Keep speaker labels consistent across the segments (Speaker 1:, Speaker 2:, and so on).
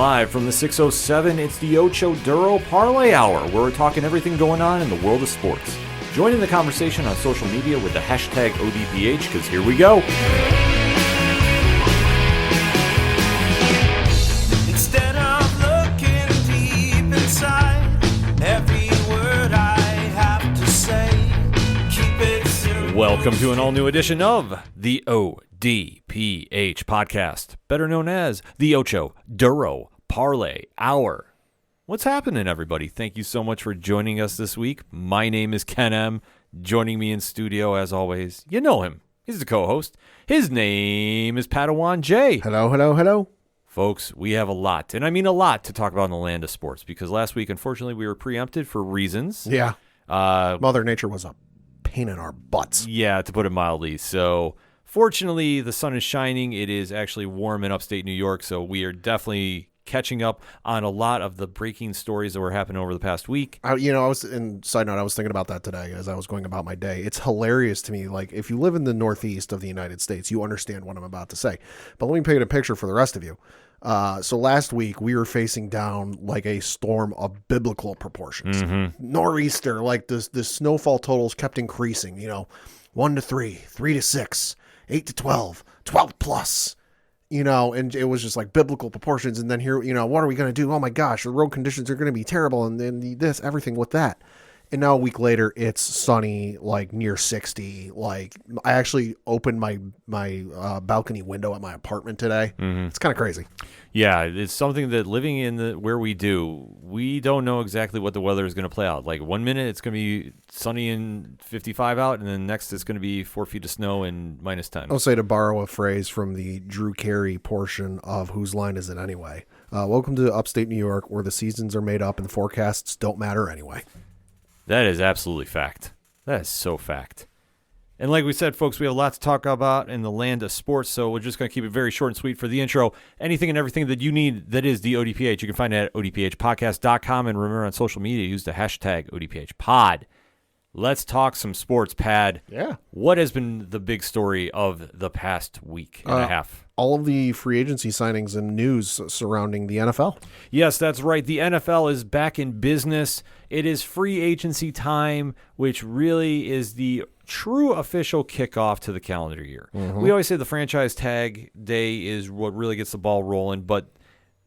Speaker 1: Live from the 607, it's the Ocho Duro Parlay Hour, where we're talking everything going on in the world of sports. Join in the conversation on social media with the hashtag ODPH, because here we go.
Speaker 2: Instead of looking deep inside, every word I have to say, keep it simple.
Speaker 1: Welcome to an all-new edition of the ODPH podcast, better known as the Ocho Duro Parlay Hour. What's happening, everybody? Thank you so much for joining us this week. My name is Ken M. Joining me in studio, as always, you know him. He's the co-host. His name is Padawan J.
Speaker 3: Hello.
Speaker 1: Folks, we have a lot, and I mean a lot, to talk about in the land of sports, because last week, unfortunately, we were preempted for reasons.
Speaker 3: Yeah. Mother Nature was a pain in our butts.
Speaker 1: Yeah, to put it mildly. So, fortunately, the sun is shining. It is actually warm in upstate New York, so we are definitely catching up on a lot of the breaking stories that were happening over the past week.
Speaker 3: I was thinking about that today as I was going about my day. It's hilarious to me. Like, if you live in the Northeast of the United States, you understand what I'm about to say. But let me paint a picture for the rest of you. So last week we were facing down like a storm of biblical proportions. Nor'easter, like the snowfall totals kept increasing, 1 to 3, 3 to 6, 8 to 12, 12 plus. And it was just like biblical proportions. And then here, what are we going to do? Oh my gosh, the road conditions are going to be terrible. And then everything with that. And now a week later, it's sunny, like near 60. Like, I actually opened my balcony window at my apartment today. It's kind of crazy.
Speaker 1: Yeah, it's something that living in where we do, we don't know exactly what the weather is going to play out. Like, 1 minute it's going to be sunny and 55 out, and then next it's going to be 4 feet of snow and minus 10.
Speaker 3: I'll say, to borrow a phrase from the Drew Carey portion of Whose Line Is It Anyway? Welcome to upstate New York, where the seasons are made up and the forecasts don't matter anyway.
Speaker 1: That is absolutely fact. That is so fact. And like we said, folks, we have a lot to talk about in the land of sports, so we're just going to keep it very short and sweet for the intro. Anything and everything that you need that is the ODPH, you can find it at odphpodcast.com, and remember, on social media, use the hashtag ODPHpod. Let's talk some sports, Pad.
Speaker 3: Yeah.
Speaker 1: What has been the big story of the past week and a half?
Speaker 3: All of the free agency signings and news surrounding the NFL.
Speaker 1: Yes, that's right. The NFL is back in business. It is free agency time, which really is the true official kickoff to the calendar year. We always say the franchise tag day is what really gets the ball rolling, but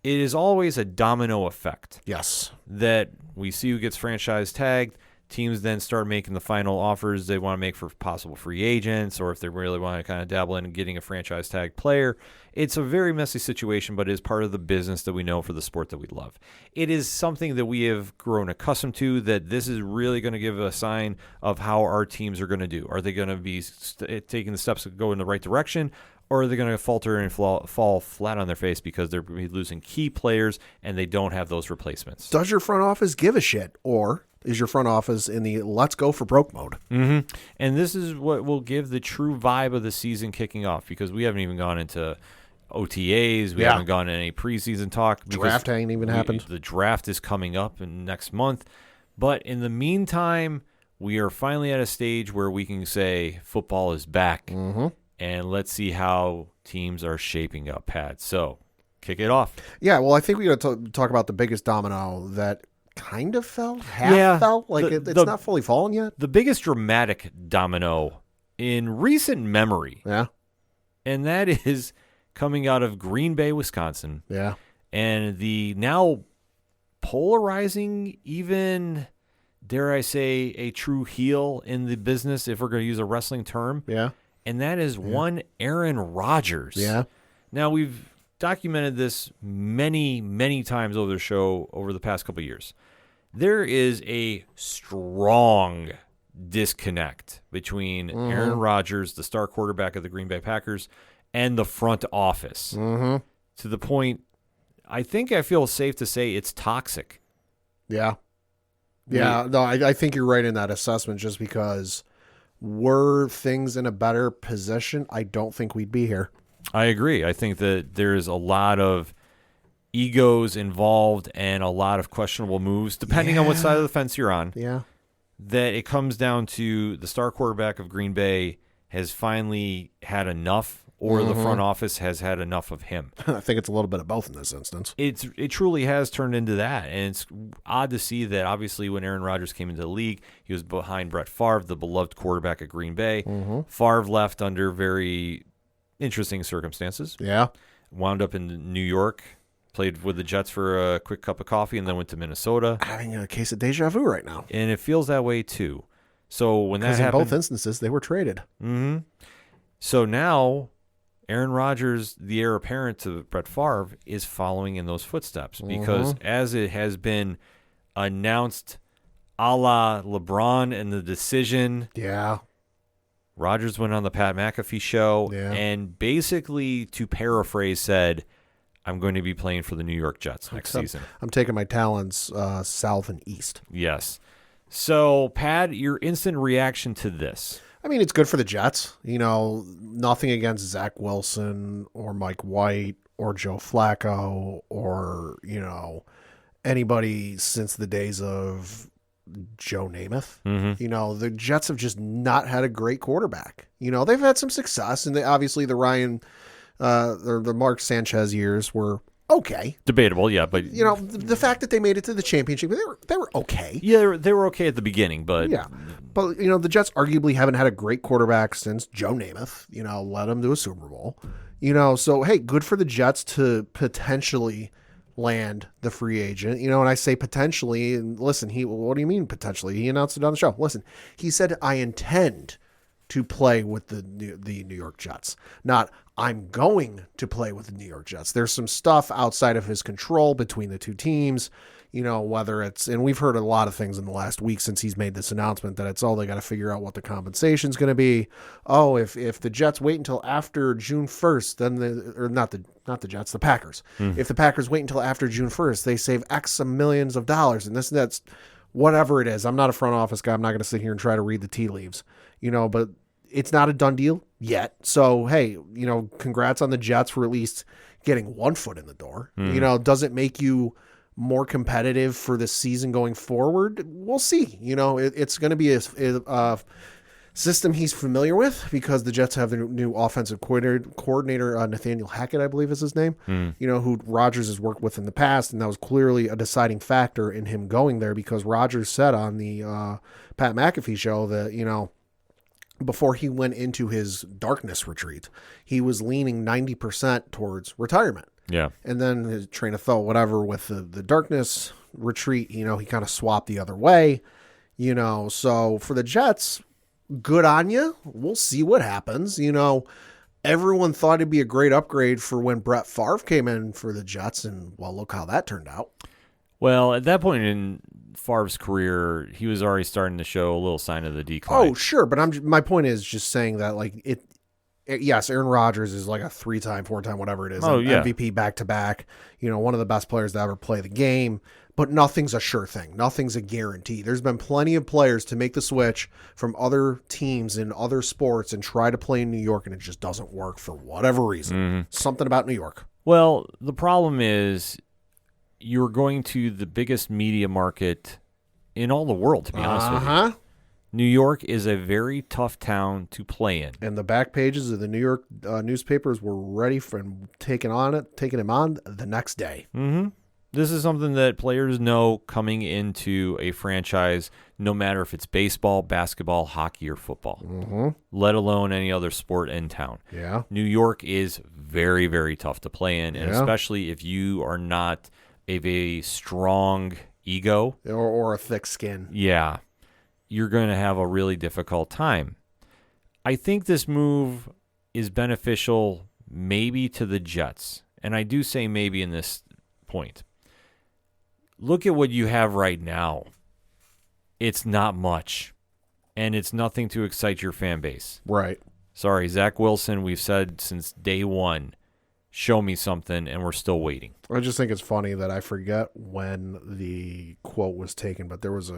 Speaker 1: it is always a domino effect.
Speaker 3: Yes.
Speaker 1: That we see who gets franchise tagged. Teams then start making the final offers they want to make for possible free agents, or if they really want to kind of dabble in getting a franchise tag player. It's a very messy situation, but it is part of the business that we know for the sport that we love. It is something that we have grown accustomed to, that this is really going to give a sign of how our teams are going to do. Are they going to be taking the steps to go in the right direction, or are they going to falter and fall flat on their face because they're losing key players and they don't have those replacements?
Speaker 3: Does your front office give a shit, or is your front office in the let's go for broke mode?
Speaker 1: And this is what will give the true vibe of the season kicking off, because we haven't even gone into OTAs. We haven't gone into any preseason talk.
Speaker 3: Draft ain't even happened.
Speaker 1: The draft is coming up in next month. But in the meantime, we are finally at a stage where we can say football is back. And let's see how teams are shaping up, Pat. So, kick it off.
Speaker 3: Yeah, well, I think we got to talk about the biggest domino that kind of fell, fell. Like, it's not fully fallen yet.
Speaker 1: The biggest dramatic domino in recent memory.
Speaker 3: Yeah.
Speaker 1: And that is coming out of Green Bay, Wisconsin.
Speaker 3: Yeah.
Speaker 1: And the now polarizing, even, dare I say, a true heel in the business, if we're going to use a wrestling term.
Speaker 3: Yeah.
Speaker 1: And that is one Aaron Rodgers.
Speaker 3: Yeah.
Speaker 1: Now, we've documented this many, many times over the show over the past couple of years. There is a strong disconnect between Aaron Rodgers, the star quarterback of the Green Bay Packers, and the front office. To the point, I feel safe to say it's toxic.
Speaker 3: Yeah. Yeah. No, I think you're right in that assessment, just because were things in a better position, I don't think we'd be here.
Speaker 1: I agree. I think that there's a lot of egos involved and a lot of questionable moves, depending on what side of the fence you're on.
Speaker 3: Yeah.
Speaker 1: That it comes down to the star quarterback of Green Bay has finally had enough, or the front office has had enough of him.
Speaker 3: I think it's a little bit of both in this instance.
Speaker 1: It truly has turned into that, and it's odd to see that. Obviously, when Aaron Rodgers came into the league, he was behind Brett Favre, the beloved quarterback at Green Bay. Favre left under very interesting circumstances.
Speaker 3: Yeah.
Speaker 1: Wound up in New York, played with the Jets for a quick cup of coffee, and then went to Minnesota.
Speaker 3: Having a case of deja vu right now.
Speaker 1: And it feels that way, too. So when that happened,
Speaker 3: in both instances, they were traded.
Speaker 1: So now Aaron Rodgers, the heir apparent to Brett Favre, is following in those footsteps because as it has been announced a la LeBron and the decision, Rodgers went on the Pat McAfee show and basically, to paraphrase, said, I'm going to be playing for the New York Jets next season.
Speaker 3: I'm taking my talents south and east.
Speaker 1: Yes. So, Pat, your instant reaction to this?
Speaker 3: I mean, it's good for the Jets. You know, nothing against Zach Wilson or Mike White or Joe Flacco or, you know, anybody since the days of Joe Namath. You know, the Jets have just not had a great quarterback. You know, they've had some success, and obviously the the Mark Sanchez years were okay.
Speaker 1: Debatable, yeah, but
Speaker 3: you know, the fact that they made it to the championship, they were okay.
Speaker 1: Yeah, they were okay at the beginning, but
Speaker 3: but you know, the Jets arguably haven't had a great quarterback since Joe Namath. You know, led them to a Super Bowl. You know, so hey, good for the Jets to potentially land the free agent. You know, and I say potentially, and listen, what do you mean potentially? He announced it on the show. Listen, he said, I intend to play with the New York Jets, not I'm going to play with the New York Jets. There's some stuff outside of his control between the two teams, you know, whether it's, and we've heard a lot of things in the last week since he's made this announcement that it's, they got to figure out what the compensation is going to be. Oh, if the Jets wait until after June 1st, then not the Jets, the Packers. If the Packers wait until after June 1st, they save X millions of dollars, and that's whatever it is. I'm not a front office guy. I'm not going to sit here and try to read the tea leaves, you know, but it's not a done deal yet. So, hey, you know, congrats on the Jets for at least getting one foot in the door. You know, does it make you more competitive for the season going forward? We'll see. You know, it's going to be a system he's familiar with because the Jets have the new offensive coordinator, Nathaniel Hackett, I believe is his name, you know, who Rodgers has worked with in the past. And that was clearly a deciding factor in him going there because Rodgers said on the Pat McAfee show that, you know, before he went into his darkness retreat, he was leaning 90% towards retirement.
Speaker 1: Yeah.
Speaker 3: And then his train of thought, whatever, with the darkness retreat, you know, he kind of swapped the other way, you know. So for the Jets, good on you. We'll see what happens. You know, everyone thought it'd be a great upgrade for when Brett Favre came in for the Jets, and well, look how that turned out.
Speaker 1: Well, at that point in Favre's career, he was already starting to show a little sign of the decline.
Speaker 3: Oh, sure, but my point is just saying that, like, yes, Aaron Rodgers is like a 3-time, 4-time, whatever it is, MVP back-to-back, you know, one of the best players to ever play the game, but nothing's a sure thing. Nothing's a guarantee. There's been plenty of players to make the switch from other teams in other sports and try to play in New York, and it just doesn't work for whatever reason. Something about New York.
Speaker 1: Well, the problem is you're going to the biggest media market in all the world, to be honest with you. New York is a very tough town to play in.
Speaker 3: And the back pages of the New York newspapers were ready for him, taking him on the next day.
Speaker 1: This is something that players know coming into a franchise, no matter if it's baseball, basketball, hockey, or football, let alone any other sport in town.
Speaker 3: Yeah.
Speaker 1: New York is very, very tough to play in, and especially if you are not a strong ego
Speaker 3: or a thick skin.
Speaker 1: Yeah, you're going to have a really difficult time. I think this move is beneficial maybe to the Jets, and I do say maybe in this point. Look at what you have right now. It's not much, and it's nothing to excite your fan base.
Speaker 3: Right.
Speaker 1: Sorry, Zach Wilson, we've said since day one, show me something, and we're still waiting.
Speaker 3: I just think it's funny that I forget when the quote was taken, but there was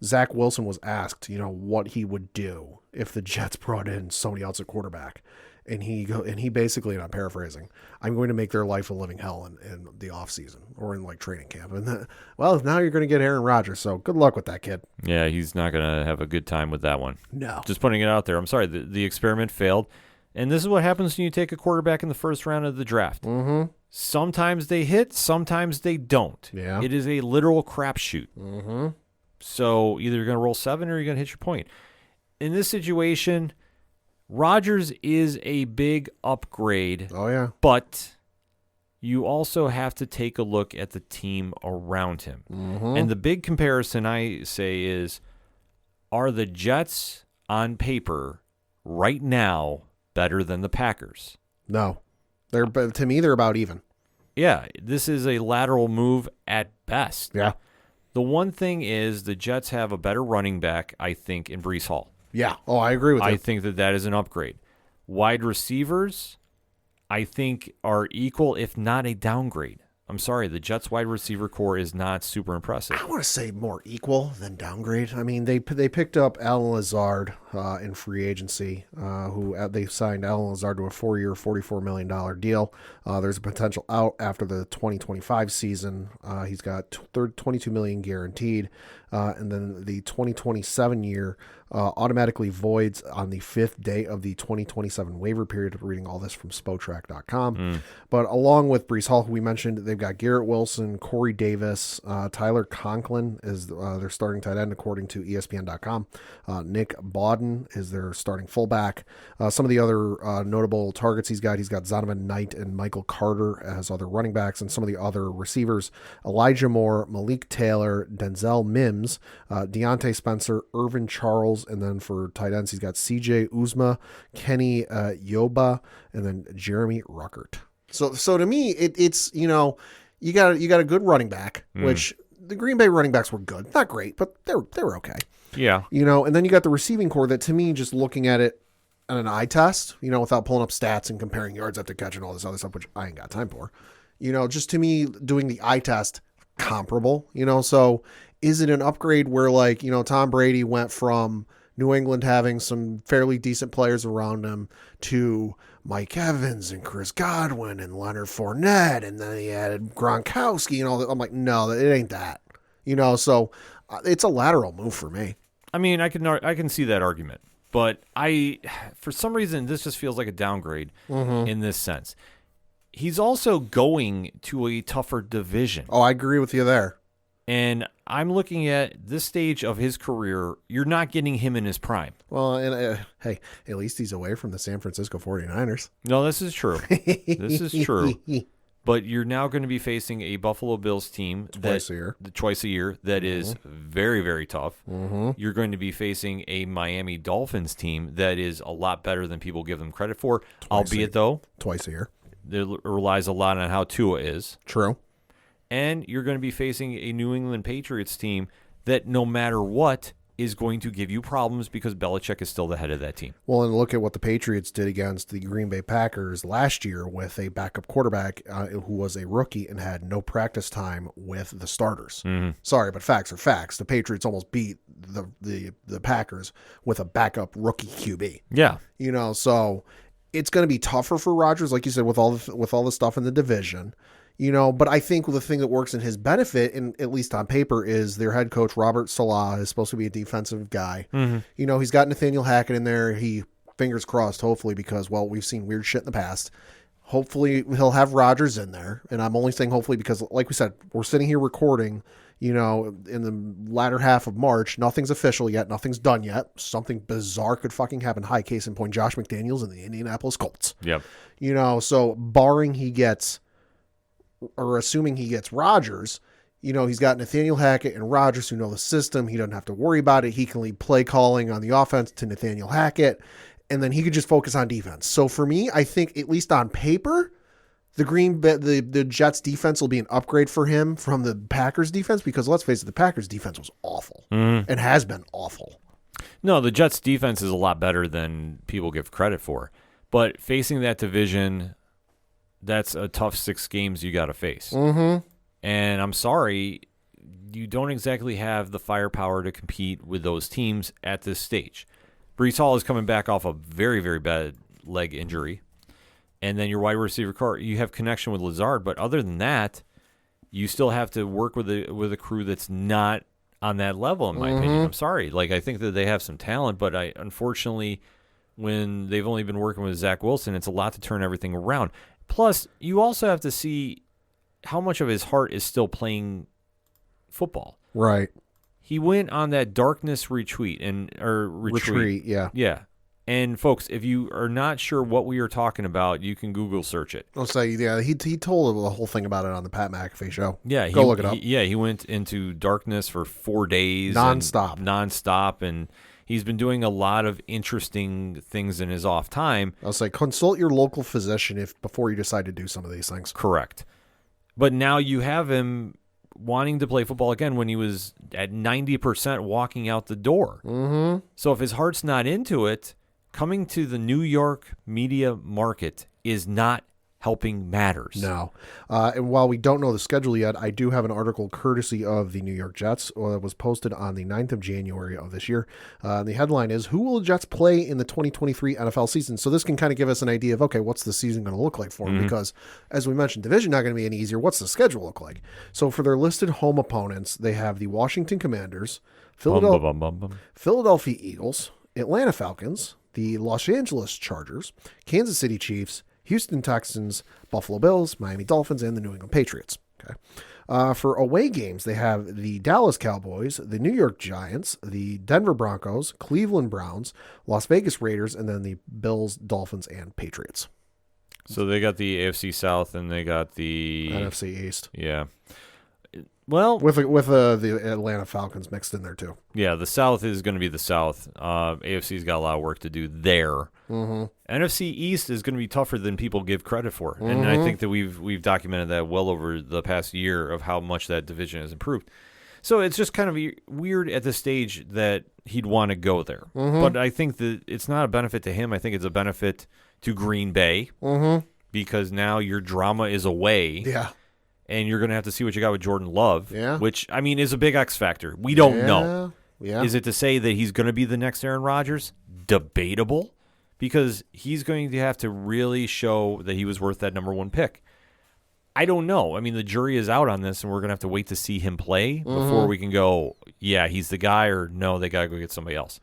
Speaker 3: Zach Wilson was asked, you know, what he would do if the Jets brought in somebody else at quarterback. And he basically, and I'm paraphrasing, I'm going to make their life a living hell in the offseason or in like training camp. And well, now you're going to get Aaron Rodgers, so good luck with that kid.
Speaker 1: Yeah, he's not going to have a good time with that one.
Speaker 3: No.
Speaker 1: Just putting it out there. I'm sorry, the experiment failed. And this is what happens when you take a quarterback in the first round of the draft.
Speaker 3: Mm-hmm.
Speaker 1: Sometimes they hit, sometimes they don't.
Speaker 3: Yeah.
Speaker 1: It is a literal crapshoot.
Speaker 3: Mm-hmm.
Speaker 1: So either you're going to roll 7 or you're going to hit your point. In this situation, Rodgers is a big upgrade.
Speaker 3: Oh, yeah.
Speaker 1: But you also have to take a look at the team around him.
Speaker 3: Mm-hmm.
Speaker 1: And the big comparison I say is, are the Jets on paper right now better than the Packers?
Speaker 3: No. To me, they're about even.
Speaker 1: Yeah, this is a lateral move at best.
Speaker 3: Yeah.
Speaker 1: The one thing is the Jets have a better running back, I think, in Breece Hall.
Speaker 3: Yeah. Oh, I agree with you.
Speaker 1: I think that is an upgrade. Wide receivers, I think, are equal, if not a downgrade. I'm sorry, the Jets wide receiver core is not super impressive.
Speaker 3: I want to say more equal than downgrade. I mean, they picked up Alan Lazard in free agency, who they signed Alan Lazard to a 4-year, $44 million deal. There's a potential out after the 2025 season. He's got $22 million guaranteed, and then the 2027 year automatically voids on the 5th day of the 2027 waiver period. Reading all this from Spotrac.com. But along with Breece Hall, who we mentioned, they've got Garrett Wilson, Corey Davis, Tyler Conklin is their starting tight end, according to ESPN.com. Nick Bawden is their starting fullback. Some of the other notable targets he's got Zonovan Knight and Michael Carter as other running backs, and some of the other receivers, Elijah Moore, Malik Taylor, Denzel Mims, Deontay Spencer, Irvin Charles, and then for tight ends, he's got CJ Uzma, Kenny Yoba, and then Jeremy Ruckert. So to me, it's you got a good running back, which the Green Bay running backs were good, not great, but they were okay.
Speaker 1: Yeah.
Speaker 3: And then you got the receiving core that, to me, just looking at it on an eye test, without pulling up stats and comparing yards after catch and all this other stuff, which I ain't got time for. Just to me, doing the eye test, comparable. So is it an upgrade where, like, Tom Brady went from New England having some fairly decent players around him to Mike Evans and Chris Godwin and Leonard Fournette, and then he added Gronkowski and all that? I'm like, no, it ain't that. So it's a lateral move for me.
Speaker 1: I mean, I can see that argument, but for some reason, this just feels like a downgrade in this sense. He's also going to a tougher division.
Speaker 3: Oh, I agree with you there.
Speaker 1: And I'm looking at this stage of his career, you're not getting him in his prime.
Speaker 3: Well, and hey, at least he's away from the San Francisco 49ers.
Speaker 1: No, this is true. This is true. But you're now going to be facing a Buffalo Bills team twice a year that is very, very tough. You're going to be facing a Miami Dolphins team that is a lot better than people give them credit for, albeit though
Speaker 3: twice a year.
Speaker 1: There relies a lot on how Tua is.
Speaker 3: True.
Speaker 1: And you're going to be facing a New England Patriots team that no matter what is going to give you problems because Belichick is still the head of that team.
Speaker 3: Well, and look at what the Patriots did against the Green Bay Packers last year with a backup quarterback who was a rookie and had no practice time with the starters. Sorry, but facts are facts. The Patriots almost beat the Packers with a backup rookie QB.
Speaker 1: Yeah.
Speaker 3: So it's going to be tougher for Rodgers, like you said, with all the stuff in the division. But I think the thing that works in his benefit, and at least on paper, is their head coach, Robert Saleh, is supposed to be a defensive guy. He's got Nathaniel Hackett in there. He, fingers crossed, hopefully, because, well, we've seen weird shit in the past. Hopefully he'll have Rodgers in there. And I'm only saying hopefully because, like we said, we're sitting here recording, in the latter half of March. Nothing's official yet. Nothing's done yet. Something bizarre could fucking happen. High case in point, Josh McDaniels and the Indianapolis Colts.
Speaker 1: Yep.
Speaker 3: So barring he gets... or assuming he gets Rodgers, he's got Nathaniel Hackett and Rodgers who know the system. He doesn't have to worry about it. He can leave play calling on the offense to Nathaniel Hackett, and then he could just focus on defense. So for me, I think at least on paper, the Jets defense will be an upgrade for him from the Packers defense, because let's face it, the Packers defense was awful and has been awful.
Speaker 1: No, the Jets defense is a lot better than people give credit for, but facing that division, that's a tough 6 games you got to face. And I'm sorry, you don't exactly have the firepower to compete with those teams at this stage. Breece Hall is coming back off a very, very bad leg injury. And then your wide receiver core, you have connection with Lazard, but other than that, you still have to work with a crew that's not on that level, in my opinion. I'm sorry. I think that they have some talent, but unfortunately, when they've only been working with Zach Wilson. It's a lot to turn everything around. Plus, you also have to see how much of his heart is still playing football.
Speaker 3: Right.
Speaker 1: He went on that darkness retreat.
Speaker 3: Yeah.
Speaker 1: Yeah. And folks, if you are not sure what we are talking about, you can Google search it.
Speaker 3: I'll say, yeah, he told the whole thing about it on the Pat McAfee show.
Speaker 1: Yeah,
Speaker 3: Go look it up.
Speaker 1: He went into darkness for 4 days.
Speaker 3: Nonstop.
Speaker 1: And he's been doing a lot of interesting things in his off time.
Speaker 3: I'll say, consult your local physician before you decide to do some of these things.
Speaker 1: Correct. But now you have him wanting to play football again when he was at 90% walking out the door.
Speaker 3: Mm-hmm.
Speaker 1: So if his heart's not into it, coming to the New York media market is not helping matters.
Speaker 3: No. And while we don't know the schedule yet, I do have an article courtesy of the New York Jets that was posted on the 9th of January of this year. The headline is, who will the Jets play in the 2023 NFL season? So this can kind of give us an idea of, okay, what's the season going to look like for them? Because, as we mentioned, division not going to be any easier. What's the schedule look like? So for their listed home opponents, they have the Washington Commanders, Philadelphia Eagles, Atlanta Falcons, the Los Angeles Chargers, Kansas City Chiefs, Houston Texans, Buffalo Bills, Miami Dolphins, and the New England Patriots. Okay. For away games, they have the Dallas Cowboys, the New York Giants, the Denver Broncos, Cleveland Browns, Las Vegas Raiders, and then the Bills, Dolphins, and Patriots.
Speaker 1: So they got the AFC South and they got the
Speaker 3: NFC East.
Speaker 1: Yeah. Well,
Speaker 3: with the Atlanta Falcons mixed in there too.
Speaker 1: Yeah, the South is going to be the South. AFC's got a lot of work to do there.
Speaker 3: Mm-hmm.
Speaker 1: NFC East is going to be tougher than people give credit for, and I think that we've documented that well over the past year of how much that division has improved. So it's just kind of weird at this stage that he'd want to go there, but I think that it's not a benefit to him. I think it's a benefit to Green Bay because now your drama is away.
Speaker 3: Yeah.
Speaker 1: And you're going to have to see what you got with Jordan Love,
Speaker 3: yeah.
Speaker 1: which, I mean, is a big X factor. We don't know.
Speaker 3: Yeah.
Speaker 1: Is it to say that he's going to be the next Aaron Rodgers? Debatable, because he's going to have to really show that he was worth that number 1 pick. I don't know. I mean, the jury is out on this, and we're going to have to wait to see him play before we can go, yeah, he's the guy, or no, they got to go get somebody else.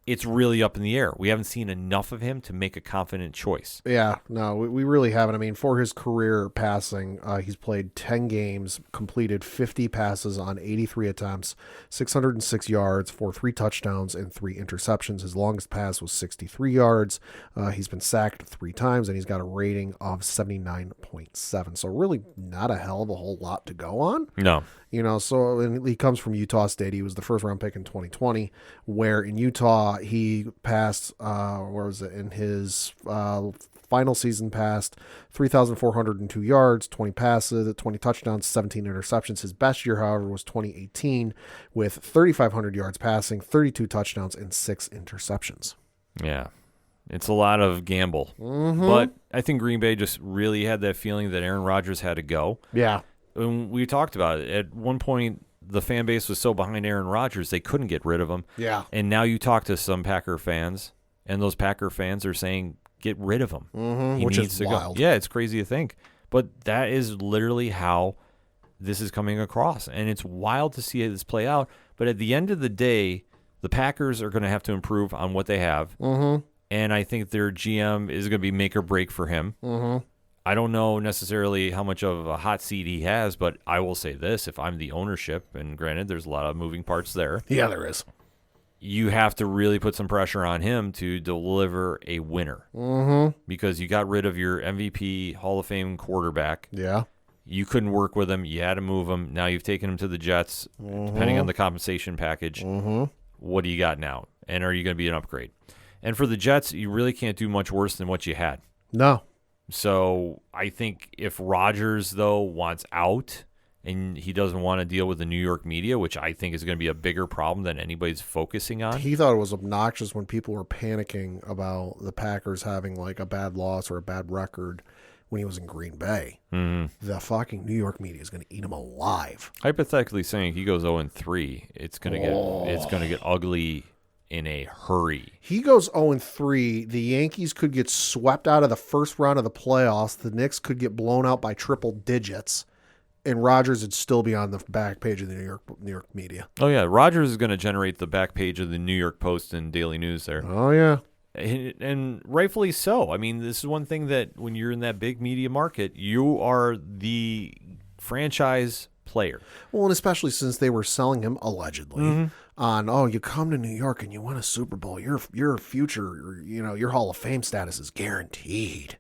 Speaker 1: It's really up in the air. We haven't seen enough of him to make a confident choice.
Speaker 3: Yeah, no, we really haven't. I mean, for his career passing, he's played 10 games, completed 50 passes on 83 attempts, 606 yards for 3 touchdowns and 3 interceptions. His longest pass was 63 yards. He's been sacked 3 times, and he's got a rating of 79.7. So really not a hell of a whole lot to go on.
Speaker 1: No.
Speaker 3: You know, so and he comes from Utah State. He was the first-round pick in 2020, where in Utah he passed, in his final season passed 3,402 yards, 20 passes, 20 touchdowns, 17 interceptions. His best year, however, was 2018 with 3,500 yards passing, 32 touchdowns, and 6 interceptions.
Speaker 1: Yeah. It's a lot of gamble. But I think Green Bay just really had that feeling that Aaron Rodgers had to go.
Speaker 3: Yeah.
Speaker 1: And we talked about it. At one point, the fan base was so behind Aaron Rodgers, they couldn't get rid of him.
Speaker 3: Yeah.
Speaker 1: And now you talk to some Packer fans, and those Packer fans are saying, get rid of him.
Speaker 3: Which is wild.
Speaker 1: Yeah, it's crazy to think. But that is literally how this is coming across. And it's wild to see this play out. But at the end of the day, the Packers are going to have to improve on what they have. And I think their GM is going to be make or break for him. I don't know necessarily how much of a hot seat he has, but I will say this. If I'm the ownership, and granted, there's a lot of moving parts there.
Speaker 3: Yeah, there is.
Speaker 1: You have to really put some pressure on him to deliver a winner. Because you got rid of your MVP Hall of Fame quarterback.
Speaker 3: Yeah.
Speaker 1: You couldn't work with him. You had to move him. Now you've taken him to the Jets, depending on the compensation package. What do you got now? And are you going to be an upgrade? And for the Jets, you really can't do much worse than what you had.
Speaker 3: No.
Speaker 1: So I think if Rodgers, though, wants out and he doesn't want to deal with the New York media, which I think is going to be a bigger problem than anybody's focusing on.
Speaker 3: He thought it was obnoxious when people were panicking about the Packers having like a bad loss or a bad record when he was in Green Bay. The fucking New York media is going to eat him alive.
Speaker 1: Hypothetically saying he goes 0-3, it's going to get ugly in a hurry.
Speaker 3: He goes 0-3. The Yankees could get swept out of the first round of the playoffs. The Knicks could get blown out by triple digits, and Rodgers would still be on the back page of the New York media.
Speaker 1: Oh yeah, Rodgers is going to generate the back page of the New York Post and Daily News there.
Speaker 3: Oh yeah.
Speaker 1: And rightfully so. I mean, this is one thing that when you're in that big media market, you are the franchise player.
Speaker 3: Well, and especially since they were selling him allegedly on, you come to New York and you win a Super Bowl, your future, your Hall of Fame status is guaranteed.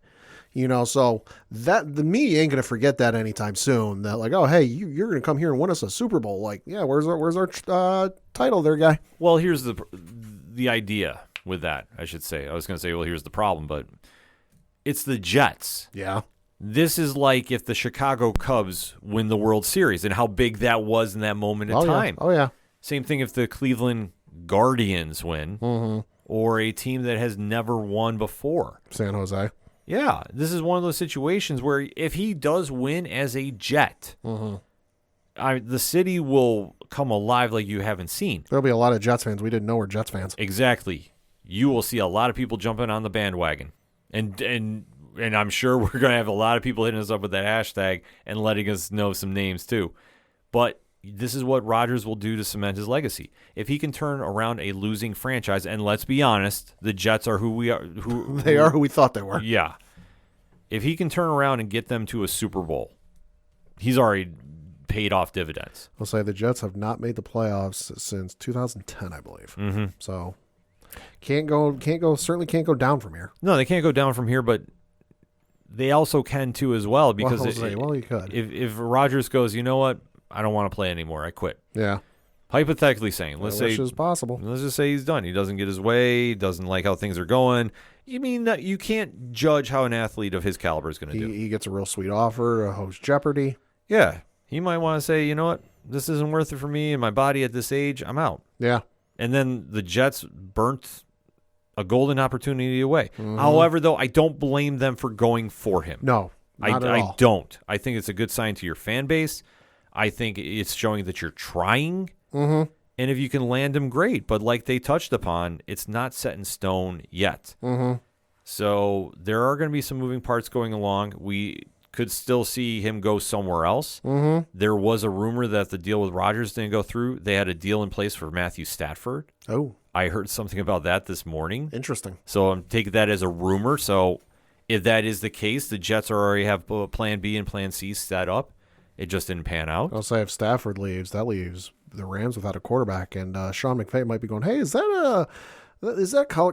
Speaker 3: So that the media ain't gonna forget that anytime soon. That like, oh hey, you're gonna come here and win us a Super Bowl. Like, yeah, where's our title there, guy?
Speaker 1: Well, here's the idea with that. I should say. I was gonna say, well, here's the problem, but it's the Jets.
Speaker 3: Yeah.
Speaker 1: This is like if the Chicago Cubs win the World Series and how big that was in that moment in time.
Speaker 3: Yeah. Oh yeah.
Speaker 1: Same thing if the Cleveland Guardians win, or a team that has never won before.
Speaker 3: San Jose.
Speaker 1: Yeah, this is one of those situations where if he does win as a Jet, the city will come alive like you haven't seen.
Speaker 3: There'll be a lot of Jets fans. We didn't know we're Jets fans.
Speaker 1: Exactly. You will see a lot of people jumping on the bandwagon. And I'm sure we're going to have a lot of people hitting us up with that hashtag and letting us know some names too. But this is what Rodgers will do to cement his legacy. If he can turn around a losing franchise, and let's be honest, the Jets are who we are.
Speaker 3: They are who we thought they were.
Speaker 1: Yeah. If he can turn around and get them to a Super Bowl, he's already paid off dividends.
Speaker 3: I'll say the Jets have not made the playoffs since 2010, I believe. So certainly can't go down from here.
Speaker 1: No, they can't go down from here, but they also can too as well because
Speaker 3: you could.
Speaker 1: If Rodgers goes, you know what? I don't want to play anymore. I quit.
Speaker 3: Yeah.
Speaker 1: Hypothetically saying, let's say
Speaker 3: it's possible.
Speaker 1: Let's just say he's done. He doesn't get his way. Doesn't like how things are going. You mean that you can't judge how an athlete of his caliber is going to do?
Speaker 3: He gets a real sweet offer to host Jeopardy.
Speaker 1: Yeah, he might want to say, you know what, this isn't worth it for me and my body at this age. I'm out.
Speaker 3: Yeah. And
Speaker 1: then the Jets burnt a golden opportunity away. However, though, I don't blame them for going for him.
Speaker 3: No, not at all.
Speaker 1: I don't. I think it's a good sign to your fan base. I think it's showing that you're trying. And if you can land him, great. But like they touched upon, it's not set in stone yet. So there are going to be some moving parts going along. We could still see him go somewhere else. There was a rumor that the deal with Rodgers didn't go through. They had a deal in place for Matthew Stafford.
Speaker 3: Oh.
Speaker 1: I heard something about that this morning.
Speaker 3: Interesting.
Speaker 1: So I'm taking that as a rumor. So if that is the case, the Jets already have plan B and plan C set up. It just didn't pan out.
Speaker 3: I'll say if Stafford leaves, that leaves the Rams without a quarterback, and Sean McVay might be going, "Hey, is that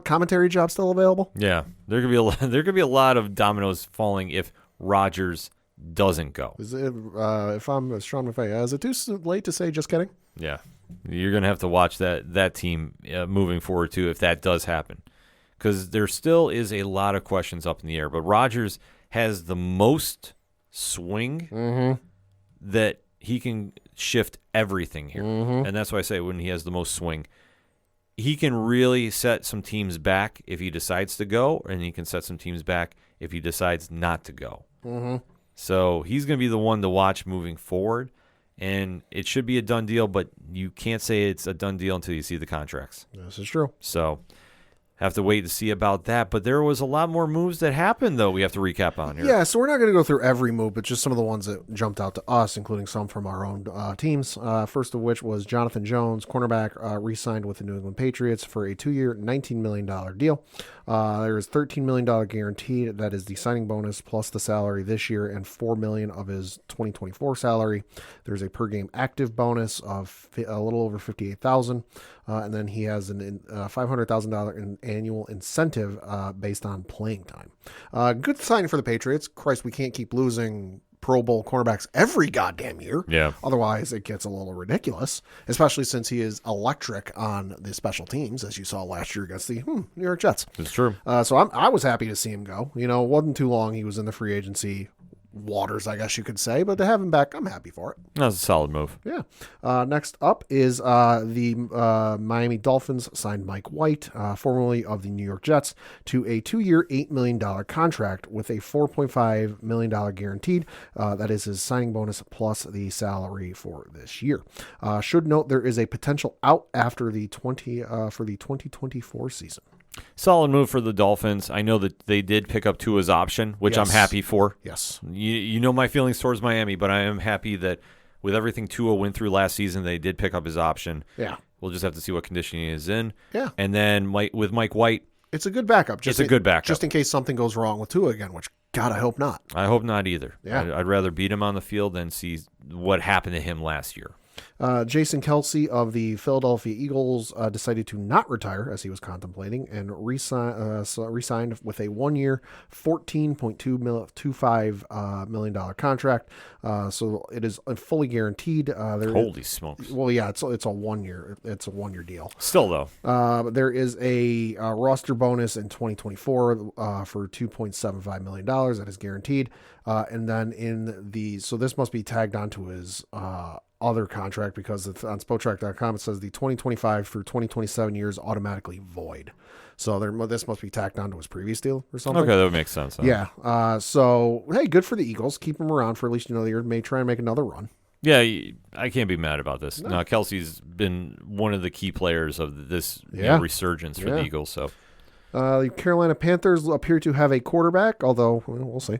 Speaker 3: commentary job still available?"
Speaker 1: Yeah, there could be a lot of dominoes falling if Rodgers doesn't go.
Speaker 3: Is it, if I'm Sean McVay, is it too late to say just kidding?
Speaker 1: Yeah, you're gonna have to watch that team moving forward too if that does happen, because there still is a lot of questions up in the air. But Rodgers has the most swing that he can shift everything here. And that's why I say when he has the most swing, he can really set some teams back if he decides to go, and he can set some teams back if he decides not to go. So he's going to be the one to watch moving forward, and it should be a done deal, but you can't say it's a done deal until you see the contracts.
Speaker 3: This is true.
Speaker 1: So have to wait to see about that. But there was a lot more moves that happened, though, we have to recap on here.
Speaker 3: Yeah, so we're not going to go through every move, but just some of the ones that jumped out to us, including some from our own teams. First of which was Jonathan Jones, cornerback, re-signed with the New England Patriots for a 2-year, $19 million deal. There is $13 million guaranteed. That is the signing bonus plus the salary this year and $4 million of his 2024 salary. There's a per-game active bonus of a little over $58,000. And then he has an $500,000 annual incentive based on playing time. Good signing for the Patriots. Christ, we can't keep losing Pro Bowl cornerbacks every goddamn year.
Speaker 1: Yeah.
Speaker 3: Otherwise, it gets a little ridiculous, especially since he is electric on the special teams, as you saw last year against the New York Jets.
Speaker 1: It's true.
Speaker 3: So I was happy to see him go. It wasn't too long. He was in the free agency waters, I guess you could say, but to have him back, I'm happy for it.
Speaker 1: That's a solid move.
Speaker 3: Yeah. Next up is the Miami Dolphins signed Mike White, formerly of the New York Jets, to a 2-year, $8 million contract with a $4.5 million guaranteed. That is his signing bonus plus the salary for this year. Should note there is a potential out after the 2024 season.
Speaker 1: Solid move for the Dolphins. I know that they did pick up Tua's option, which I'm happy for.
Speaker 3: Yes.
Speaker 1: You know my feelings towards Miami, but I am happy that with everything Tua went through last season, they did pick up his option.
Speaker 3: Yeah.
Speaker 1: We'll just have to see what condition he is in.
Speaker 3: Yeah.
Speaker 1: And then with Mike White,
Speaker 3: It's a good backup.
Speaker 1: It's a good backup.
Speaker 3: Just in case something goes wrong with Tua again, which, God, I hope not.
Speaker 1: I hope not either.
Speaker 3: Yeah.
Speaker 1: I'd rather beat him on the field than see what happened to him last year.
Speaker 3: Jason Kelsey of the Philadelphia Eagles decided to not retire, as he was contemplating, and re-signed with a 1-year, $14.25 million contract. So it is fully guaranteed.
Speaker 1: Holy smokes!
Speaker 3: Well, yeah, it's a 1-year. It's a 1-year deal.
Speaker 1: Still though,
Speaker 3: there is a roster bonus in 2024 for $2.75 million that is guaranteed, and then so this must be tagged onto his other contract, because on Spotrac.com it says the 2025 through 2027 years automatically void. So this must be tacked onto his previous deal or something.
Speaker 1: okay, that would make sense. Huh?
Speaker 3: Yeah. So hey, good for the Eagles. Keep him around for at least another year. May try and make another run.
Speaker 1: Yeah, I can't be mad about this. No, Kelsey's been one of the key players of this resurgence for the Eagles. So
Speaker 3: the Carolina Panthers appear to have a quarterback, although we'll see.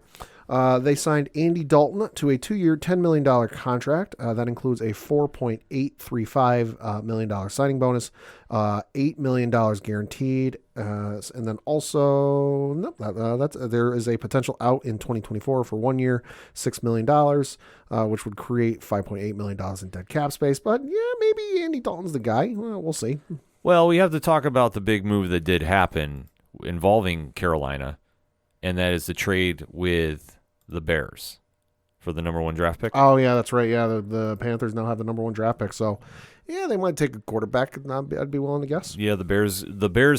Speaker 3: They signed Andy Dalton to a 2-year, $10 million contract. That includes a $4.835 million signing bonus, $8 million guaranteed, and then also there is a potential out in 2024 for 1 year, $6 million, which would create $5.8 million in dead cap space. But yeah, maybe Andy Dalton's the guy. We'll see.
Speaker 1: Well, we have to talk about the big move that did happen involving Carolina, and that is the trade with the Bears for the number 1 draft pick.
Speaker 3: Oh, yeah, that's right. Yeah, the Panthers now have the number 1 draft pick. So, yeah, they might take a quarterback. I'd be willing to guess.
Speaker 1: Yeah, the Bears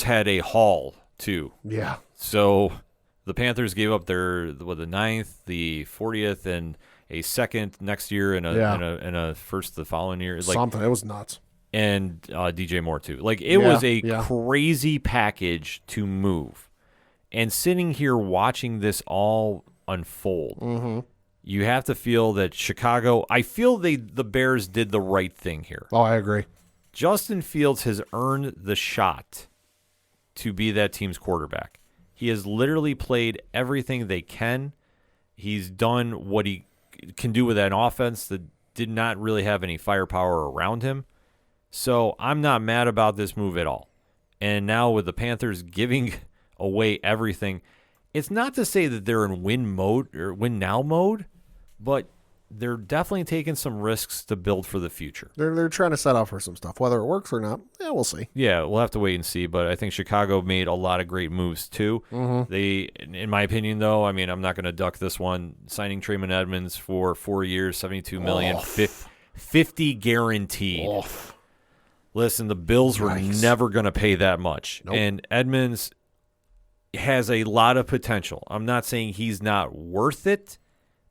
Speaker 1: had a haul, too.
Speaker 3: Yeah.
Speaker 1: So the Panthers gave up the 9th, the 40th, and a 2nd next year, and a first the following year.
Speaker 3: Something. It was nuts.
Speaker 1: And DJ Moore, too. It was a crazy package to move. And sitting here watching this all unfold, you have to feel that Chicago, I feel the Bears did the right thing here.
Speaker 3: Oh, I agree.
Speaker 1: Justin Fields has earned the shot to be that team's quarterback. He has literally played everything they can. He's done what he can do with an offense that did not really have any firepower around him. So I'm not mad about this move at all. And now with the Panthers giving away everything, it's not to say that they're in win mode or win now mode, but they're definitely taking some risks to build for the future.
Speaker 3: They're trying to set out for some stuff. Whether it works or not, we'll see.
Speaker 1: Yeah, we'll have to wait and see. But I think Chicago made a lot of great moves too. They, in my opinion, though, I mean, I'm not going to duck this one. Signing Trayvon Edmonds for 4 years, $72 million, 50 guaranteed. Listen, the Bills were never going to pay that much, and Edmonds has a lot of potential. I'm not saying he's not worth it,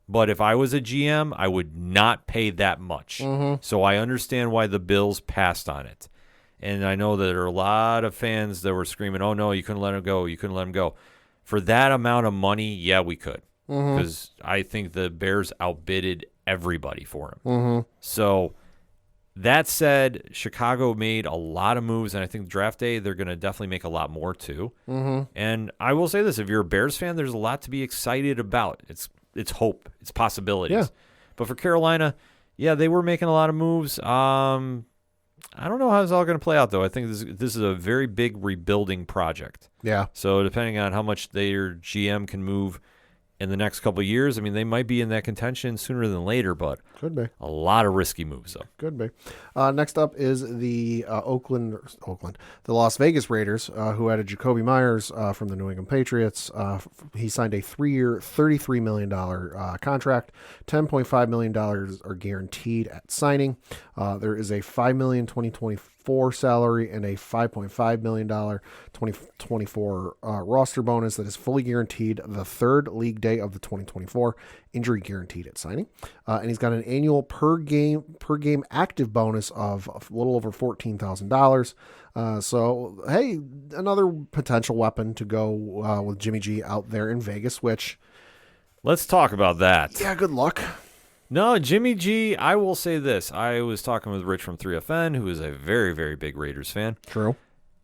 Speaker 1: but if I was a GM, I would not pay that much. So I understand why the Bills passed on it. And I know that there are a lot of fans that were screaming, oh, no, you couldn't let him go. You couldn't let him go. For that amount of money, yeah, we could. Because I think the Bears outbidded everybody for him. So that said, Chicago made a lot of moves, and I think draft day, they're going to definitely make a lot more too. And I will say this, if you're a Bears fan, there's a lot to be excited about. It's hope. It's possibilities.
Speaker 3: Yeah.
Speaker 1: But for Carolina, yeah, they were making a lot of moves. I don't know how it's all going to play out, though. I think this is a very big rebuilding project.
Speaker 3: Yeah.
Speaker 1: So depending on how much their GM can move in the next couple of years, I mean, they might be in that contention sooner than later, but
Speaker 3: could be
Speaker 1: a lot of risky moves, though.
Speaker 3: Could be. Next up is the the Las Vegas Raiders, who added Jacoby Myers from the New England Patriots. He signed a 3-year, $33 million contract. $10.5 million are guaranteed at signing. There is a $5 million 2024 salary and a $5.5 million 2024 roster bonus that is fully guaranteed the third league day of the 2024, injury guaranteed at signing. And he's got an annual per game active bonus of a little over $14,000. So, hey, another potential weapon to go with Jimmy G out there in Vegas, which...
Speaker 1: Let's talk about that.
Speaker 3: Yeah, good luck.
Speaker 1: No, Jimmy G, I will say this. I was talking with Rich from 3FN, who is a very, very big Raiders fan.
Speaker 3: True.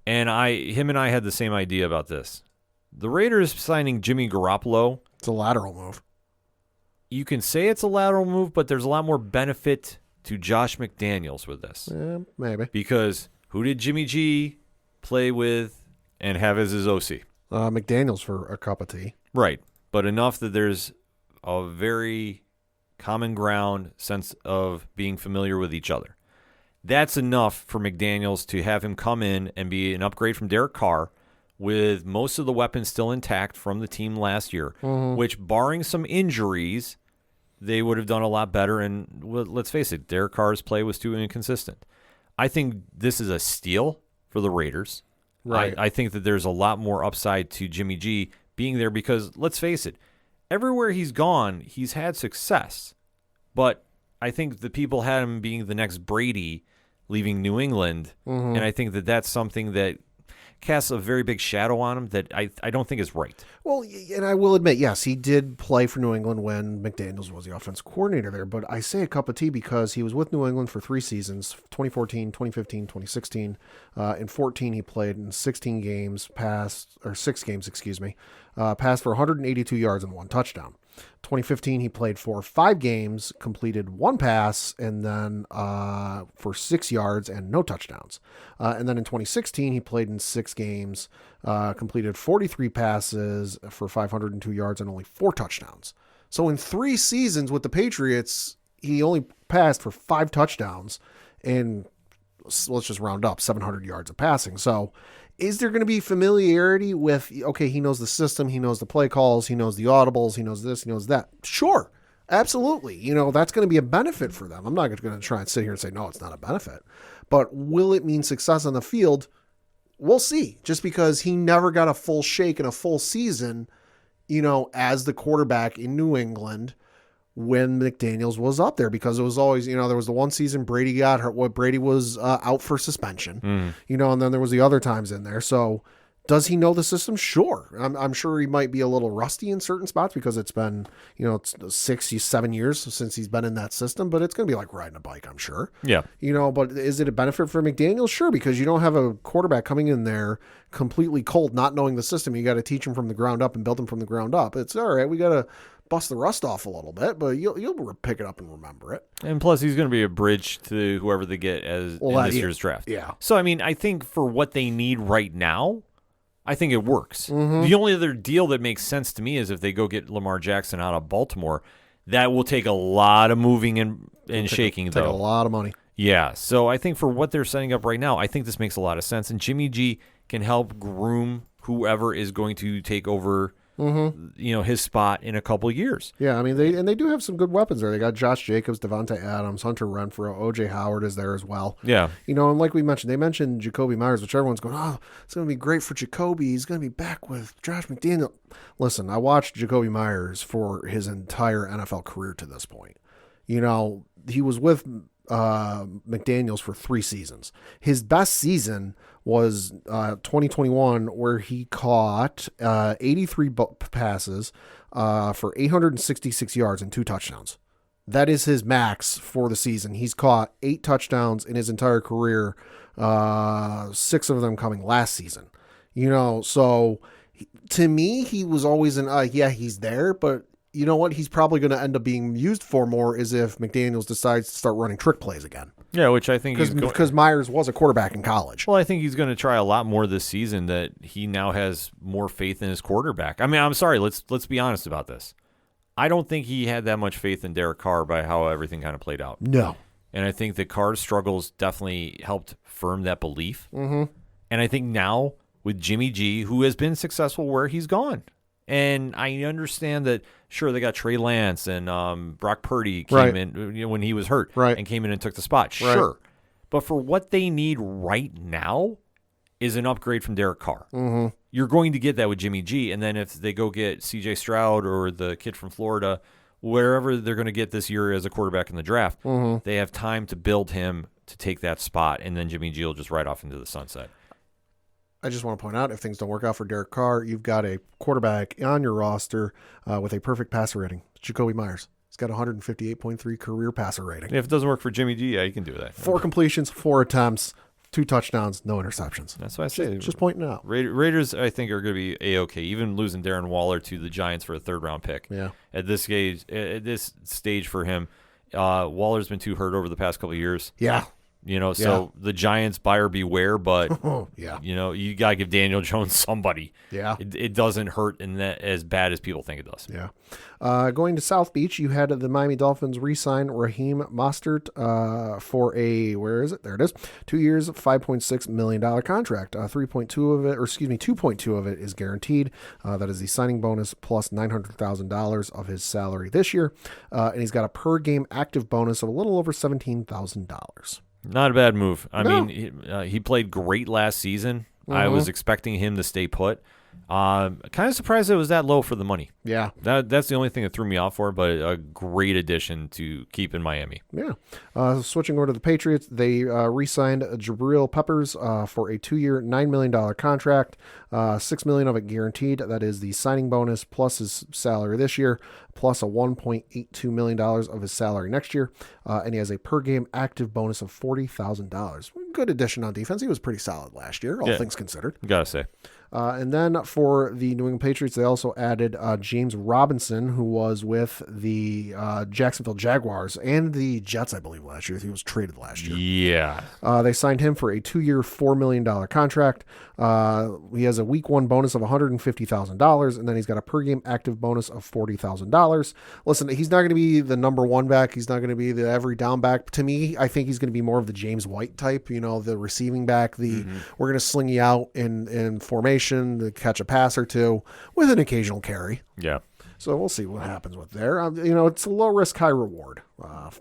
Speaker 1: And him and I had the same idea about this. The Raiders signing Jimmy Garoppolo.
Speaker 3: It's a lateral move.
Speaker 1: You can say it's a lateral move, but there's a lot more benefit to Josh McDaniels with this.
Speaker 3: Yeah, maybe.
Speaker 1: Because who did Jimmy G play with and have as his OC.
Speaker 3: McDaniels for a cup of tea.
Speaker 1: Right. But enough that there's a very common ground sense of being familiar with each other. That's enough for McDaniels to have him come in and be an upgrade from Derek Carr with most of the weapons still intact from the team last year, which, barring some injuries, they would have done a lot better. And let's face it, Derek Carr's play was too inconsistent. I think this is a steal for the Raiders.
Speaker 3: Right.
Speaker 1: I think that there's a lot more upside to Jimmy G being there because, let's face it, everywhere he's gone, he's had success. But I think the people had him being the next Brady leaving New England, and I think that that's something that casts a very big shadow on him that I don't think is right.
Speaker 3: Well, and I will admit, yes, he did play for New England when McDaniels was the offensive coordinator there, but I say a cup of tea because he was with New England for 3 seasons, 2014, 2015, 2016. In 14, he played in 16 games, passed for 182 yards and 1 touchdown. 2015, he played for 5 games, completed 1 pass, and then for 6 yards and no touchdowns. And then in 2016, he played in 6 games, completed 43 passes for 502 yards and only 4 touchdowns. So in 3 seasons with the Patriots, he only passed for 5 touchdowns and, let's just round up, 700 yards of passing. So is there going to be familiarity with, okay, he knows the system, he knows the play calls, he knows the audibles, he knows this, he knows that? Sure, absolutely. That's going to be a benefit for them. I'm not going to try and sit here and say, no, it's not a benefit. But will it mean success on the field? We'll see. Just because he never got a full shake in a full season, as the quarterback in New England when McDaniels was up there, because it was always, there was the one season Brady got hurt, Brady was out for suspension, and then there was the other times in there. So does he know the system? Sure. I'm sure he might be a little rusty in certain spots because it's been, it's 6-7 years since he's been in that system, but it's going to be like riding a bike, I'm sure.
Speaker 1: Yeah.
Speaker 3: But is it a benefit for McDaniels? Sure, because you don't have a quarterback coming in there completely cold, not knowing the system. You got to teach him from the ground up and build him from the ground up. It's all right. We got to bust the rust off a little bit, but you'll pick it up and remember it.
Speaker 1: And plus, he's going to be a bridge to whoever they get in this year's draft.
Speaker 3: Yeah.
Speaker 1: So, I think for what they need right now, I think it works. The only other deal that makes sense to me is if they go get Lamar Jackson out of Baltimore. That will take a lot of moving and shaking, though.
Speaker 3: Take a lot of money.
Speaker 1: Yeah. So I think for what they're setting up right now, I think this makes a lot of sense. And Jimmy G can help groom whoever is going to take over his spot in a couple of years.
Speaker 3: Yeah, they do have some good weapons there. They got Josh Jacobs, Devontae Adams, Hunter Renfrow, O.J. Howard is there as well.
Speaker 1: Yeah.
Speaker 3: And like we mentioned, they mentioned Jacoby Myers, which everyone's going, oh, it's going to be great for Jacoby. He's going to be back with Josh McDaniel. Listen, I watched Jacoby Myers for his entire NFL career to this point. He was with McDaniels for 3 seasons. His best season was 2021, where he caught 83 passes for 866 yards and 2 touchdowns. That is his max for the season. He's caught 8 touchdowns in his entire career, 6 of them coming last season. So to me, he was always he's there, but you know what he's probably going to end up being used for more is if McDaniels decides to start running trick plays again.
Speaker 1: Yeah, which I think
Speaker 3: because Myers was a quarterback in college.
Speaker 1: Well, I think he's going to try a lot more this season that he now has more faith in his quarterback. I'm sorry, let's be honest about this. I don't think he had that much faith in Derek Carr by how everything kind of played out.
Speaker 3: No.
Speaker 1: And I think that Carr's struggles definitely helped firm that belief. And I think now with Jimmy G, who has been successful where he's gone, and I understand that, sure, they got Trey Lance and Brock Purdy came in when he was hurt and came in and took the spot. Sure. But for what they need right now is an upgrade from Derek Carr. You're going to get that with Jimmy G. And then if they go get C.J. Stroud or the kid from Florida, wherever they're going to get this year as a quarterback in the draft, they have time to build him to take that spot. And then Jimmy G will just ride off into the sunset.
Speaker 3: I just want to point out, if things don't work out for Derek Carr, you've got a quarterback on your roster with a perfect passer rating. Jacoby Myers. He's got 158.3 career passer rating.
Speaker 1: If it doesn't work for Jimmy G, yeah, you can do that.
Speaker 3: 4 completions, 4 attempts, 2 touchdowns, no interceptions.
Speaker 1: That's what I say.
Speaker 3: Just pointing it out.
Speaker 1: Raiders, I think, are going to be A-OK, even losing Darren Waller to the Giants for a 3rd-round pick.
Speaker 3: Yeah.
Speaker 1: At this stage for him, Waller's been too hurt over the past couple of years.
Speaker 3: Yeah.
Speaker 1: So the Giants buyer beware, but
Speaker 3: Yeah.
Speaker 1: you got to give Daniel Jones somebody.
Speaker 3: Yeah.
Speaker 1: It doesn't hurt in that as bad as people think it does.
Speaker 3: Yeah. Going to South Beach, you had the Miami Dolphins re-sign Raheem Mostert for a, where is it? There it is. 2 years, $5.6 million contract. 2.2 of it is guaranteed. That is the signing bonus plus $900,000 of his salary this year. And he's got a per game active bonus of a little over $17,000.
Speaker 1: Not a bad move. I
Speaker 3: No.
Speaker 1: mean, he played great last season. I was expecting him to stay put. Kind of surprised it was that low for the money.
Speaker 3: Yeah.
Speaker 1: That's the only thing that threw me off for it, but a great addition to keep in Miami.
Speaker 3: Yeah. Switching over to the Patriots, they re-signed Jabril Peppers for a 2-year, $9 million contract, $6 million of it guaranteed. That is the signing bonus plus his salary this year, plus a $1.82 million of his salary next year. And he has a per-game active bonus of $40,000. Good addition on defense. He was pretty solid last year, all things considered.
Speaker 1: Gotta say.
Speaker 3: And then for the New England Patriots, they also added James Robinson, who was with the Jacksonville Jaguars and the Jets, I believe, last year. He was traded last year.
Speaker 1: Yeah.
Speaker 3: They signed him for a 2-year, $4 million contract. He has a week one bonus of $150,000, and then he's got a per-game active bonus of $40,000. Listen, he's not going to be the number one back. He's not going to be the every down back. To me, I think he's going to be more of the James White type, the receiving back. We're going to sling you out in formation to catch a pass or two with an occasional carry.
Speaker 1: Yeah.
Speaker 3: So we'll see what happens with there. It's a low risk, high reward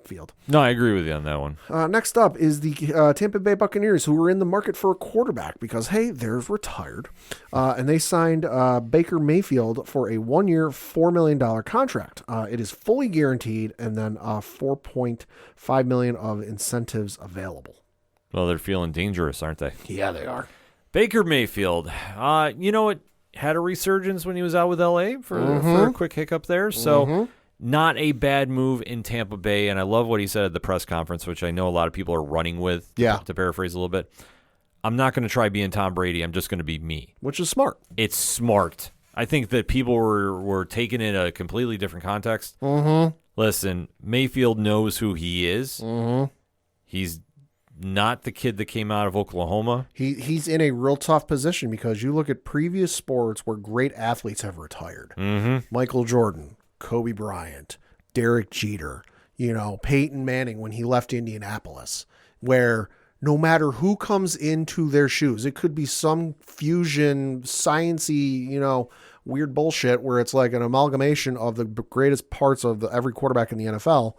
Speaker 3: field.
Speaker 1: No, I agree with you on that one.
Speaker 3: Next up is the Tampa Bay Buccaneers, who were in the market for a quarterback because, hey, theirs retired. And they signed Baker Mayfield for a 1-year, $4 million contract. It is fully guaranteed, and then $4.5 million of incentives available.
Speaker 1: Well, they're feeling dangerous, aren't they?
Speaker 3: Yeah, they are.
Speaker 1: Baker Mayfield, it had a resurgence when he was out with LA for a quick hiccup there. So not a bad move in Tampa Bay. And I love what he said at the press conference, which I know a lot of people are running with, to paraphrase a little bit. I'm not going to try being Tom Brady. I'm just going to be me.
Speaker 3: Which is smart.
Speaker 1: It's smart. I think that people were taking it in a completely different context. Listen, Mayfield knows who he is. He's not the kid that came out of Oklahoma.
Speaker 3: He's in a real tough position because you look at previous sports where great athletes have retired. Michael Jordan, Kobe Bryant, Derek Jeter, Peyton Manning when he left Indianapolis, where no matter who comes into their shoes, it could be some fusion, sciencey, weird bullshit where it's like an amalgamation of the greatest parts of every quarterback in the NFL,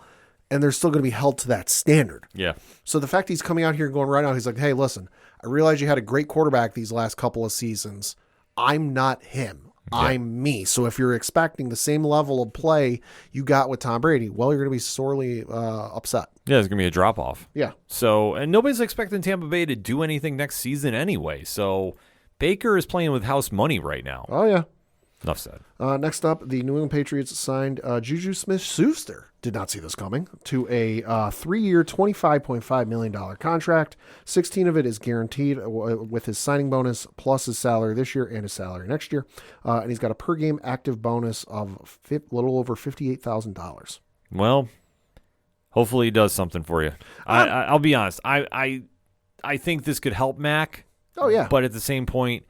Speaker 3: and they're still going to be held to that standard.
Speaker 1: Yeah.
Speaker 3: So the fact he's coming out here and going right now, he's like, hey, listen, I realize you had a great quarterback these last couple of seasons. I'm not him. I'm me. So if you're expecting the same level of play you got with Tom Brady, well, you're going to be sorely upset.
Speaker 1: Yeah, there's going to be a drop-off.
Speaker 3: Yeah.
Speaker 1: So, and nobody's expecting Tampa Bay to do anything next season anyway. So Baker is playing with house money right now.
Speaker 3: Oh, yeah.
Speaker 1: Enough said.
Speaker 3: Next up, the New England Patriots signed Juju Smith-Schuster. Did not see this coming. To a 3-year, $25.5 million contract. 16 of it is guaranteed with his signing bonus plus his salary this year and his salary next year. And he's got a per-game active bonus of a little over $58,000.
Speaker 1: Well, hopefully he does something for you. I'll be honest. I think this could help Mac.
Speaker 3: Oh, yeah.
Speaker 1: But at the same point,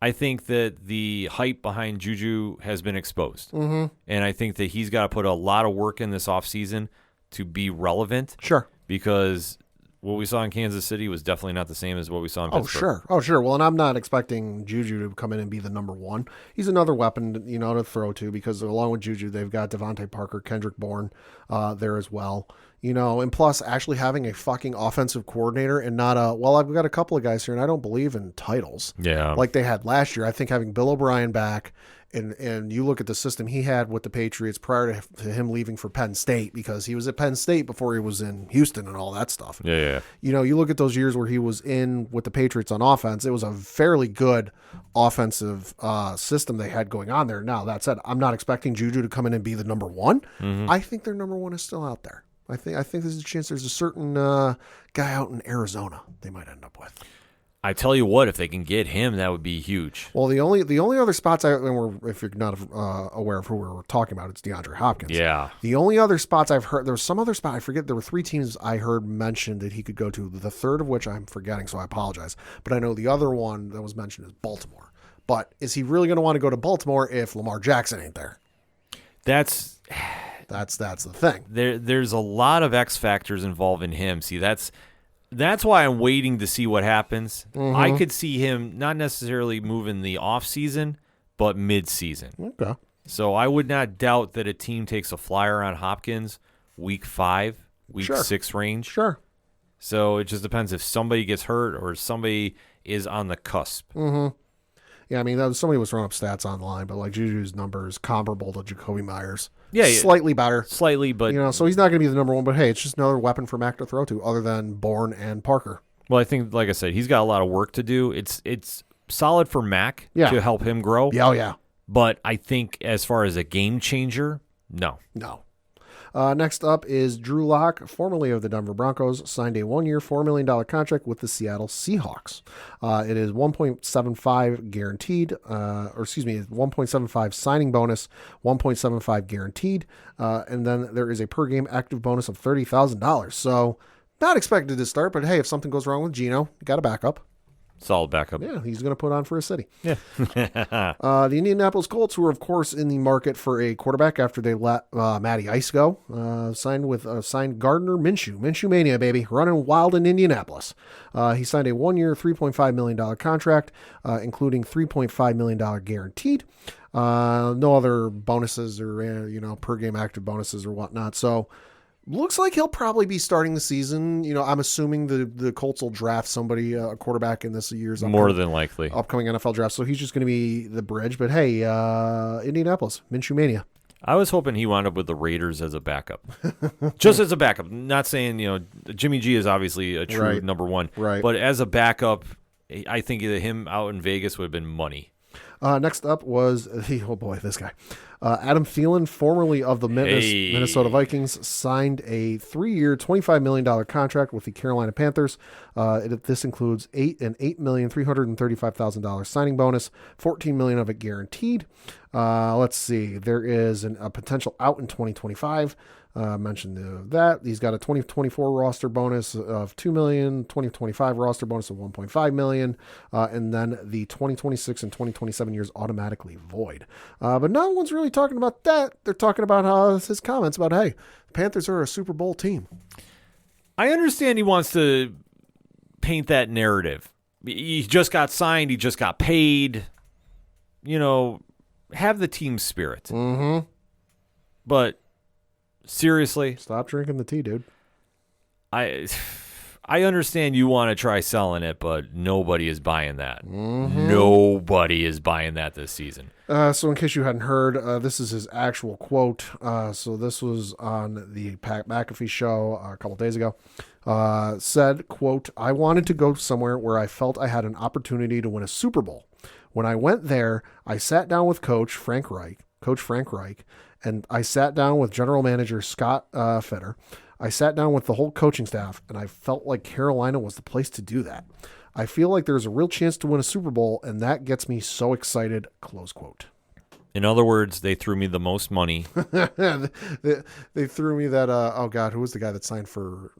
Speaker 1: I think that the hype behind Juju has been exposed. And I think that he's got to put a lot of work in this offseason to be relevant.
Speaker 3: Sure.
Speaker 1: Because what we saw in Kansas City was definitely not the same as what we saw in Pittsburgh.
Speaker 3: Oh, sure. Well, and I'm not expecting Juju to come in and be the number one. He's another weapon, to throw to because along with Juju, they've got Devontae Parker, Kendrick Bourne there as well. And plus actually having a fucking offensive coordinator and not I've got a couple of guys here and I don't believe in titles.
Speaker 1: Yeah.
Speaker 3: Like they had last year. I think having Bill O'Brien back and you look at the system he had with the Patriots prior to him leaving for Penn State because he was at Penn State before he was in Houston and all that stuff.
Speaker 1: Yeah.
Speaker 3: You look at those years where he was in with the Patriots on offense, it was a fairly good offensive system they had going on there. Now, that said, I'm not expecting Juju to come in and be the number one. I think their number one is still out there. I think there's a chance there's a certain guy out in Arizona they might end up with.
Speaker 1: I tell you what, if they can get him, that would be huge.
Speaker 3: Well, the only other spots if you're not aware of who we're talking about, it's DeAndre Hopkins.
Speaker 1: Yeah.
Speaker 3: The only other spots I've heard, there was some other spot, I forget, there were 3 teams I heard mentioned that he could go to, the third of which I'm forgetting, so I apologize. But I know the other one that was mentioned is Baltimore. But is he really going to want to go to Baltimore if Lamar Jackson ain't there?
Speaker 1: That's
Speaker 3: the thing.
Speaker 1: There's a lot of X factors involved in him. See, that's why I'm waiting to see what happens. I could see him not necessarily moving the off season, but mid season.
Speaker 3: Okay.
Speaker 1: So I would not doubt that a team takes a flyer on Hopkins week 5, week 6 range.
Speaker 3: Sure.
Speaker 1: So it just depends if somebody gets hurt or somebody is on the cusp.
Speaker 3: Mm-hmm. Yeah, I mean, somebody was throwing up stats online, but like Juju's number is comparable to Jacoby Myers.
Speaker 1: Yeah,
Speaker 3: slightly better.
Speaker 1: Slightly, but
Speaker 3: so he's not going to be the number one. But hey, it's just another weapon for Mac to throw to, other than Bourne and Parker.
Speaker 1: Well, I think, like I said, he's got a lot of work to do. It's solid for Mac to help him grow.
Speaker 3: Yeah, yeah.
Speaker 1: But I think as far as a game changer, no.
Speaker 3: Next up is Drew Lock, formerly of the Denver Broncos, signed a 1-year, $4 million contract with the Seattle Seahawks. It is 1.75 guaranteed, 1.75 signing bonus, 1.75 guaranteed, and then there is a per game active bonus of $30,000. So not expected to start, but hey, if something goes wrong with Geno, you got a backup.
Speaker 1: Solid backup.
Speaker 3: Yeah, he's going to put on for his city.
Speaker 1: Yeah.
Speaker 3: The Indianapolis Colts, who are, of course, in the market for a quarterback after they let Matty Ice go, signed Gardner Minshew. Minshew Mania, baby. Running wild in Indianapolis. He signed a 1-year, $3.5 million contract, including $3.5 million guaranteed. No other bonuses or, per game active bonuses or whatnot. So, looks like he'll probably be starting the season. I'm assuming the Colts will draft somebody, a quarterback in this year's
Speaker 1: more than likely
Speaker 3: upcoming NFL draft. So he's just going to be the bridge. But hey, Indianapolis, Minshew Mania.
Speaker 1: I was hoping he wound up with the Raiders as a backup. Just as a backup. Not saying, Jimmy G is obviously a true number one.
Speaker 3: Right.
Speaker 1: But as a backup, I think that him out in Vegas would have been money.
Speaker 3: Next up was, this guy. Adam Thielen, formerly of the Minnesota Vikings, signed a 3-year, $25 million contract with the Carolina Panthers. This includes an $8,335,000 signing bonus, $14 million of it guaranteed. Let's see. There is a potential out in 2025. Mentioned that. He's got a 2024 roster bonus of $2 million, 2025 roster bonus of $1.5 million, and then the 2026 and 2027 years automatically void. But no one's really talking about that. They're talking about his comments about, hey, the Panthers are a Super Bowl team.
Speaker 1: I understand he wants to paint that narrative. He just got signed. He just got paid. Have the team spirit.
Speaker 3: Mm-hmm.
Speaker 1: But seriously,
Speaker 3: stop drinking the tea, dude.
Speaker 1: I understand you want to try selling it, but nobody is buying that.
Speaker 3: Mm-hmm.
Speaker 1: Nobody is buying that this season.
Speaker 3: So in case you hadn't heard, this is his actual quote. So this was on the Pat McAfee show a couple days ago. Said, quote, "I wanted to go somewhere where I felt I had an opportunity to win a Super Bowl. When I went there, I sat down with Coach Frank Reich, and I sat down with General Manager Scott Fetter. I sat down with the whole coaching staff, and I felt like Carolina was the place to do that. I feel like there's a real chance to win a Super Bowl, and that gets me so excited," close quote.
Speaker 1: In other words, they threw me the most money.
Speaker 3: They threw me that, who was the guy that signed for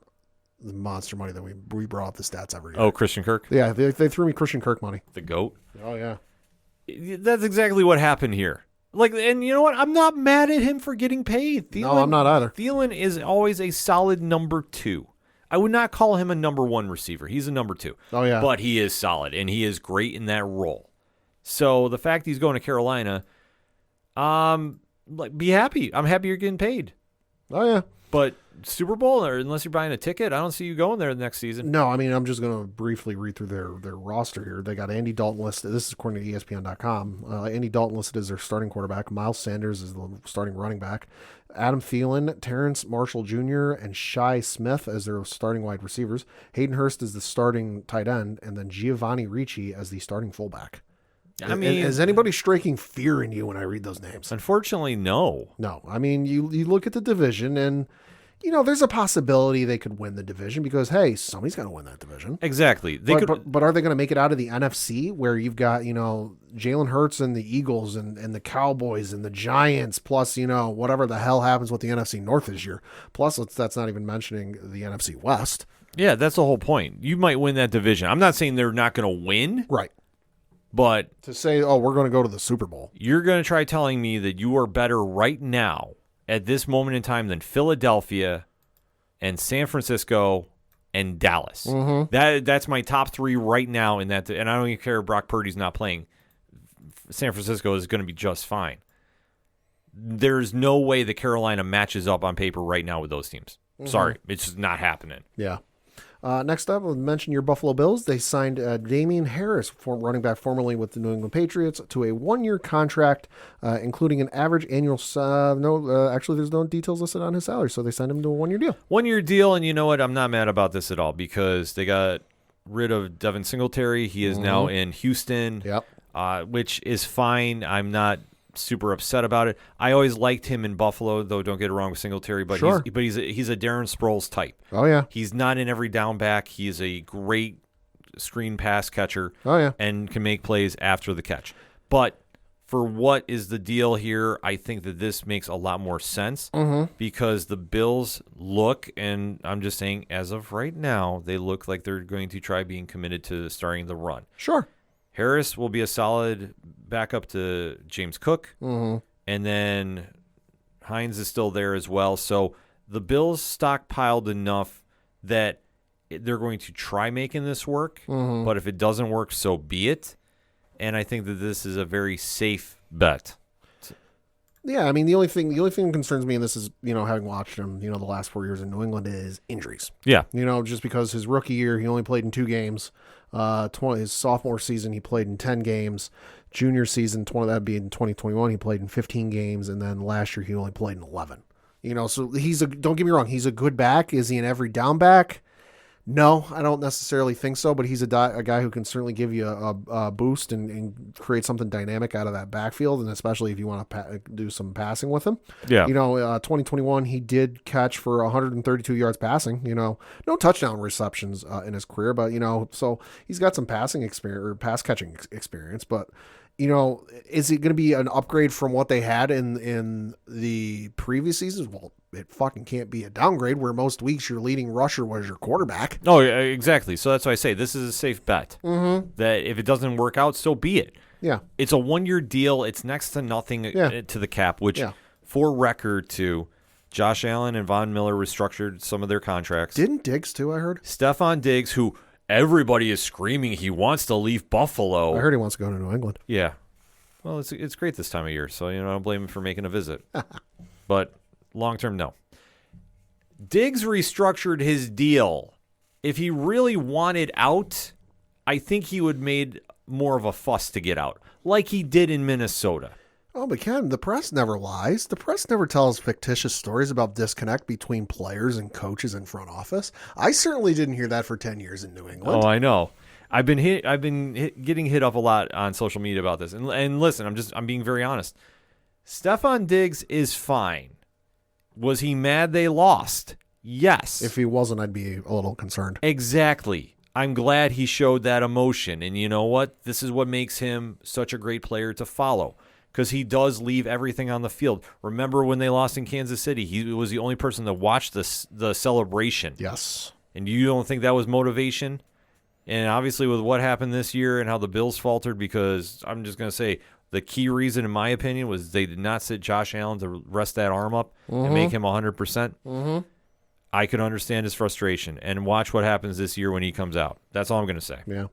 Speaker 3: the monster money that we brought up the stats every year?
Speaker 1: Oh, Christian Kirk?
Speaker 3: Yeah, they threw me Christian Kirk money.
Speaker 1: The GOAT?
Speaker 3: Oh, yeah.
Speaker 1: That's exactly what happened here. And you know what? I'm not mad at him for getting paid.
Speaker 3: No, I'm not either.
Speaker 1: Thielen is always a solid number 2. I would not call him a number 1 receiver. He's a number 2.
Speaker 3: Oh, yeah.
Speaker 1: But he is solid, and he is great in that role. So the fact he's going to Carolina, be happy. I'm happy you're getting paid.
Speaker 3: Oh, yeah.
Speaker 1: But Super Bowl, or unless you're buying a ticket, I don't see you going there the next season.
Speaker 3: No, I mean, I'm just going to briefly read through their roster here. They got Andy Dalton listed. This is according to ESPN.com. Andy Dalton listed as their starting quarterback. Miles Sanders is the starting running back. Adam Thielen, Terrence Marshall Jr., and Shi Smith as their starting wide receivers. Hayden Hurst is the starting tight end, and then Giovanni Ricci as the starting fullback. I mean, is anybody striking fear in you when I read those names?
Speaker 1: Unfortunately, no.
Speaker 3: No. I mean, you look at the division, and there's a possibility they could win the division because, hey, somebody's got to win that division.
Speaker 1: Exactly.
Speaker 3: But are they going to make it out of the NFC where you've got, Jalen Hurts and the Eagles and the Cowboys and the Giants, plus, whatever the hell happens with the NFC North this year. Plus, that's not even mentioning the NFC West.
Speaker 1: Yeah, that's the whole point. You might win that division. I'm not saying they're not going to win.
Speaker 3: Right.
Speaker 1: But
Speaker 3: to say, we're going to go to the Super Bowl. You're
Speaker 1: going to try telling me that you are better right now at this moment in time than Philadelphia and San Francisco and Dallas.
Speaker 3: Mm-hmm.
Speaker 1: That's my top 3 right now in that. And I don't even care if Brock Purdy's not playing. San Francisco is going to be just fine. There's no way that Carolina matches up on paper right now with those teams. Mm-hmm. Sorry, it's just not happening.
Speaker 3: Yeah. Next up, I'll mention your Buffalo Bills. They signed Damian Harris, running back formerly with the New England Patriots, to a 1-year contract, including an average annual. Actually, there's no details listed on his salary, so they signed him to a 1-year deal.
Speaker 1: 1-year deal, and you know what? I'm not mad about this at all because they got rid of Devin Singletary. He is now in Houston, which is fine. I'm not super upset about it. I always liked him in Buffalo, though. Don't get it wrong with Singletary, but he's a Darren Sproles type.
Speaker 3: Oh yeah,
Speaker 1: he's not in every down back. He is a great screen pass catcher.
Speaker 3: Oh yeah,
Speaker 1: and can make plays after the catch. But for what is the deal here, I think that this makes a lot more sense because the Bills look, and I'm just saying as of right now, they look like they're going to try being committed to starting the run.
Speaker 3: Sure.
Speaker 1: Harris will be a solid backup to James Cook, and then Hines is still there as well. So the Bills stockpiled enough that they're going to try making this work, but if it doesn't work, so be it. And I think that this is a very safe bet.
Speaker 3: Yeah, I mean the only thing that concerns me in this is having watched him the last 4 years in New England is injuries.
Speaker 1: Yeah,
Speaker 3: just because his rookie year he only played in 2 games. His sophomore season he played in 10 games. Junior season, that'd be in 2021, he played in 15 games, and then last year he only played in 11. So don't get me wrong, he's a good back. Is he an every down back? No, I don't necessarily think so, but he's a guy who can certainly give you a boost and create something dynamic out of that backfield, and especially if you want to do some passing with him.
Speaker 1: Yeah.
Speaker 3: 2021, he did catch for 132 yards passing, no touchdown receptions in his career, but, so he's got some passing experience or pass catching experience, but is it going to be an upgrade from what they had in the previous seasons? Well, it fucking can't be a downgrade where most weeks your leading rusher was your quarterback.
Speaker 1: Oh, yeah, exactly. So that's why I say this is a safe bet. That if it doesn't work out, so be it.
Speaker 3: Yeah.
Speaker 1: It's a 1-year deal. It's next to nothing to the cap, which for record too, Josh Allen and Von Miller restructured some of their contracts.
Speaker 3: Didn't Diggs too, I heard?
Speaker 1: Stephon Diggs, who everybody is screaming he wants to leave Buffalo.
Speaker 3: I heard he wants to go to New England.
Speaker 1: Yeah. Well, it's great this time of year, so I don't blame him for making a visit. But long term, no. Diggs restructured his deal. If he really wanted out, I think he would made more of a fuss to get out, like he did in Minnesota.
Speaker 3: Oh, but Ken, the press never lies. The press never tells fictitious stories about disconnect between players and coaches in front office. I certainly didn't hear that for 10 years in New England.
Speaker 1: Oh, I know. I've been getting hit up a lot on social media about this. And listen, I'm being very honest. Stephon Diggs is fine. Was he mad they lost? Yes.
Speaker 3: If he wasn't, I'd be a little concerned.
Speaker 1: Exactly. I'm glad he showed that emotion. And you know what? This is what makes him such a great player to follow. Because he does leave everything on the field. Remember when they lost in Kansas City? He was the only person that watched the celebration.
Speaker 3: Yes.
Speaker 1: And you don't think that was motivation? And obviously with what happened this year and how the Bills faltered, because I'm just going to say the key reason, in my opinion, was they did not sit Josh Allen to rest that arm up and make him 100%. I could understand his frustration, and watch what happens this year when he comes out. That's all I'm going to say.
Speaker 3: Yeah.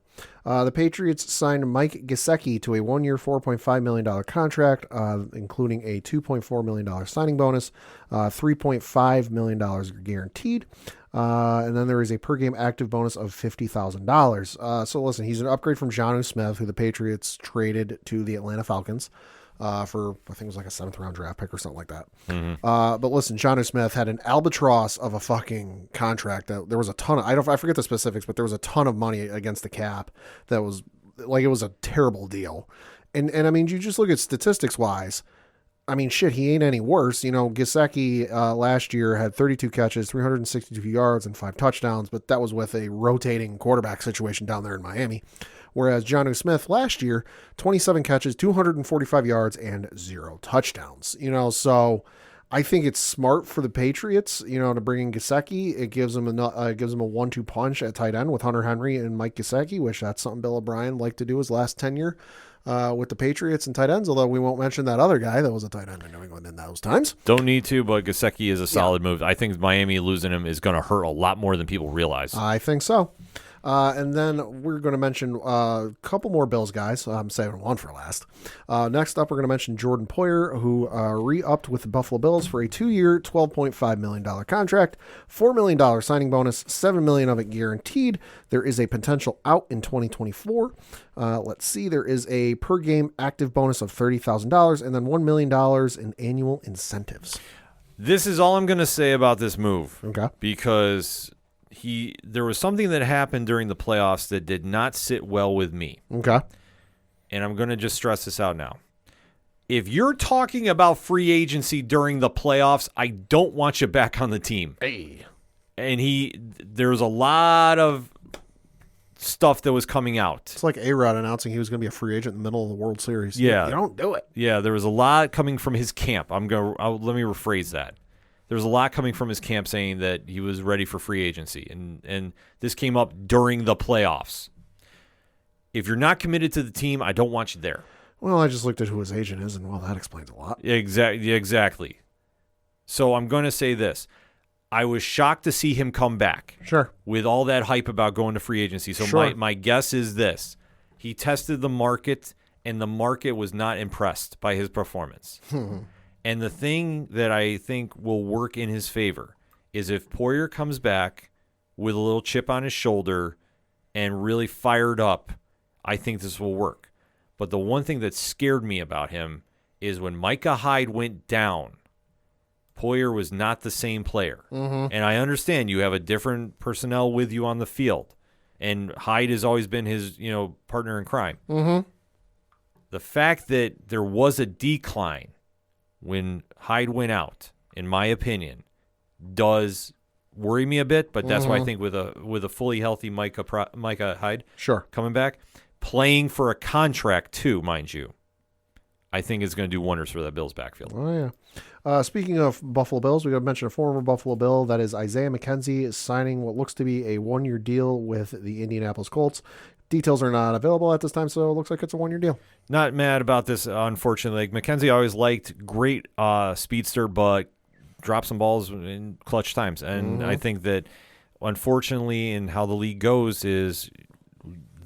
Speaker 3: The Patriots signed Mike Gesicki to a 1-year, $4.5 million contract, including a $2.4 million signing bonus, $3.5 million guaranteed. And then there is a per-game active bonus of $50,000. So listen, he's an upgrade from Jonnu Smith, who the Patriots traded to the Atlanta Falcons. For I think it was like a 7th-round draft pick or something like that. But listen, Jonnu Smith had an albatross of a fucking contract. That there was a ton of I forget the specifics, but there was a ton of money against the cap. That was like it was a terrible deal. And I mean, you just look at statistics wise. I mean, shit, he ain't any worse. Gesicki last year had 32 catches, 362 yards, and 5 touchdowns, but that was with a rotating quarterback situation down there in Miami. Whereas Jonnu Smith last year, 27 catches, 245 yards, and 0 touchdowns. So I think it's smart for the Patriots, to bring in Gesicki. It gives them a 1-2 punch at tight end with Hunter Henry and Mike Gesicki, which that's something Bill O'Brien liked to do his last tenure with the Patriots and tight ends, although we won't mention that other guy that was a tight end in New England in those times.
Speaker 1: Don't need to, but Gesicki is a solid move. I think Miami losing him is going to hurt a lot more than people realize.
Speaker 3: I think so. And then we're going to mention a couple more Bills guys. I'm saving one for last. Next up, we're going to mention Jordan Poyer, who re-upped with the Buffalo Bills for a 2-year, $12.5 million contract, $4 million signing bonus, $7 million of it guaranteed. There is a potential out in 2024. Let's see. There is a per-game active bonus of $30,000 and then $1 million in annual incentives.
Speaker 1: This is all I'm going to say about this move.
Speaker 3: Okay.
Speaker 1: Because there was something that happened during the playoffs that did not sit well with me.
Speaker 3: Okay.
Speaker 1: And I'm going to just stress this out now. If you're talking about free agency during the playoffs, I don't want you back on the team.
Speaker 3: Hey.
Speaker 1: And there was a lot of stuff that was coming out.
Speaker 3: It's like A-Rod announcing he was going to be a free agent in the middle of the World Series.
Speaker 1: Yeah.
Speaker 3: You don't do it.
Speaker 1: Yeah, there was a lot coming from his camp. Let me rephrase that. There was a lot coming from his camp saying that he was ready for free agency, and this came up during the playoffs. If you're not committed to the team, I don't want you there.
Speaker 3: Well, I just looked at who his agent is, and, well, that explains a lot.
Speaker 1: Exactly. So I'm going to say this. I was shocked to see him come back.
Speaker 3: Sure.
Speaker 1: With all that hype about going to free agency. So
Speaker 3: sure.
Speaker 1: my guess is this. He tested the market, and the market was not impressed by his performance. And the thing that I think will work in his favor is if Poyer comes back with a little chip on his shoulder and really fired up, I think this will work. But the one thing that scared me about him is when Micah Hyde went down, Poyer was not the same player.
Speaker 3: Mm-hmm.
Speaker 1: And I understand you have a different personnel with you on the field. And Hyde has always been his, partner in crime.
Speaker 3: Mm-hmm.
Speaker 1: The fact that there was a decline when Hyde went out, in my opinion, does worry me a bit. But that's why I think with a fully healthy Micah Hyde,
Speaker 3: sure,
Speaker 1: coming back, playing for a contract too, mind you, I think it's going to do wonders for that Bills backfield.
Speaker 3: Oh yeah. Speaking of Buffalo Bills, we got to mention a former Buffalo Bill. That is Isaiah McKenzie is signing what looks to be a 1-year deal with the Indianapolis Colts. Details are not available at this time, so it looks like it's a 1-year deal. Not
Speaker 1: mad about this, unfortunately. McKenzie always liked great speedster, but dropped some balls in clutch times. And I think that, unfortunately, in how the league goes is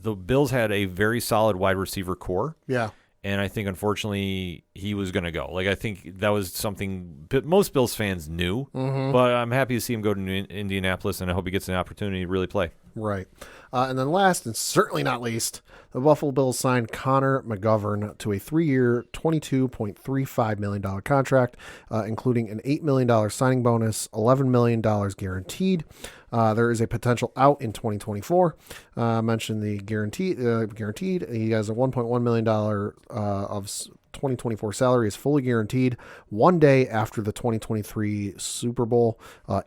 Speaker 1: the Bills had a very solid wide receiver core.
Speaker 3: Yeah.
Speaker 1: And I think, unfortunately, he was going to go. I think that was something most Bills fans knew.
Speaker 3: Mm-hmm.
Speaker 1: But I'm happy to see him go to Indianapolis, and I hope he gets an opportunity to really play.
Speaker 3: Right. And then last, and certainly not least, the Buffalo Bills signed Connor McGovern to a 3-year, $22.35 million contract, including an $8 million signing bonus, $11 million guaranteed. There is a potential out in 2024. I mentioned the guaranteed. He has a $1.1 million of 2024 salary is fully guaranteed 1 day after the 2023 Super Bowl,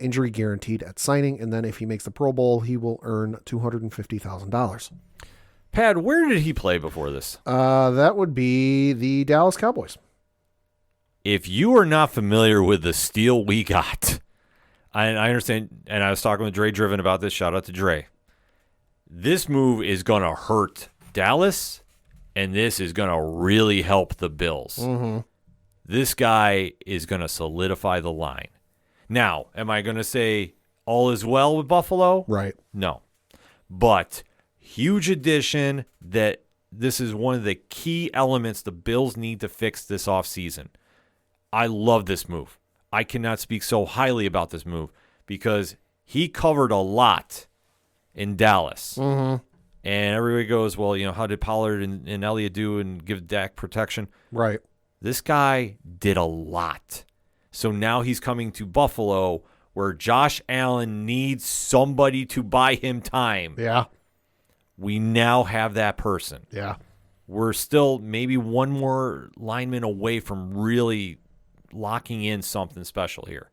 Speaker 3: injury guaranteed at signing. And then if he makes the Pro Bowl, he will earn $250,000.
Speaker 1: Pad, where did he play before this?
Speaker 3: That would be the Dallas Cowboys.
Speaker 1: If you are not familiar with the steal we got, I understand, and I was talking with Dre Driven about this. Shout out to Dre. This move is going to hurt Dallas, and this is going to really help the Bills.
Speaker 3: Mm-hmm.
Speaker 1: This guy is going to solidify the line. Now, am I going to say all is well with Buffalo?
Speaker 3: Right.
Speaker 1: No. But huge addition that this is one of the key elements the Bills need to fix this offseason. I love this move. I cannot speak so highly about this move because he covered a lot in Dallas.
Speaker 3: Mm-hmm.
Speaker 1: And everybody goes, well, how did Pollard and Elliott do and give Dak protection?
Speaker 3: Right.
Speaker 1: This guy did a lot. So now he's coming to Buffalo where Josh Allen needs somebody to buy him time.
Speaker 3: Yeah.
Speaker 1: We now have that person.
Speaker 3: Yeah.
Speaker 1: We're still maybe one more lineman away from really locking in something special here.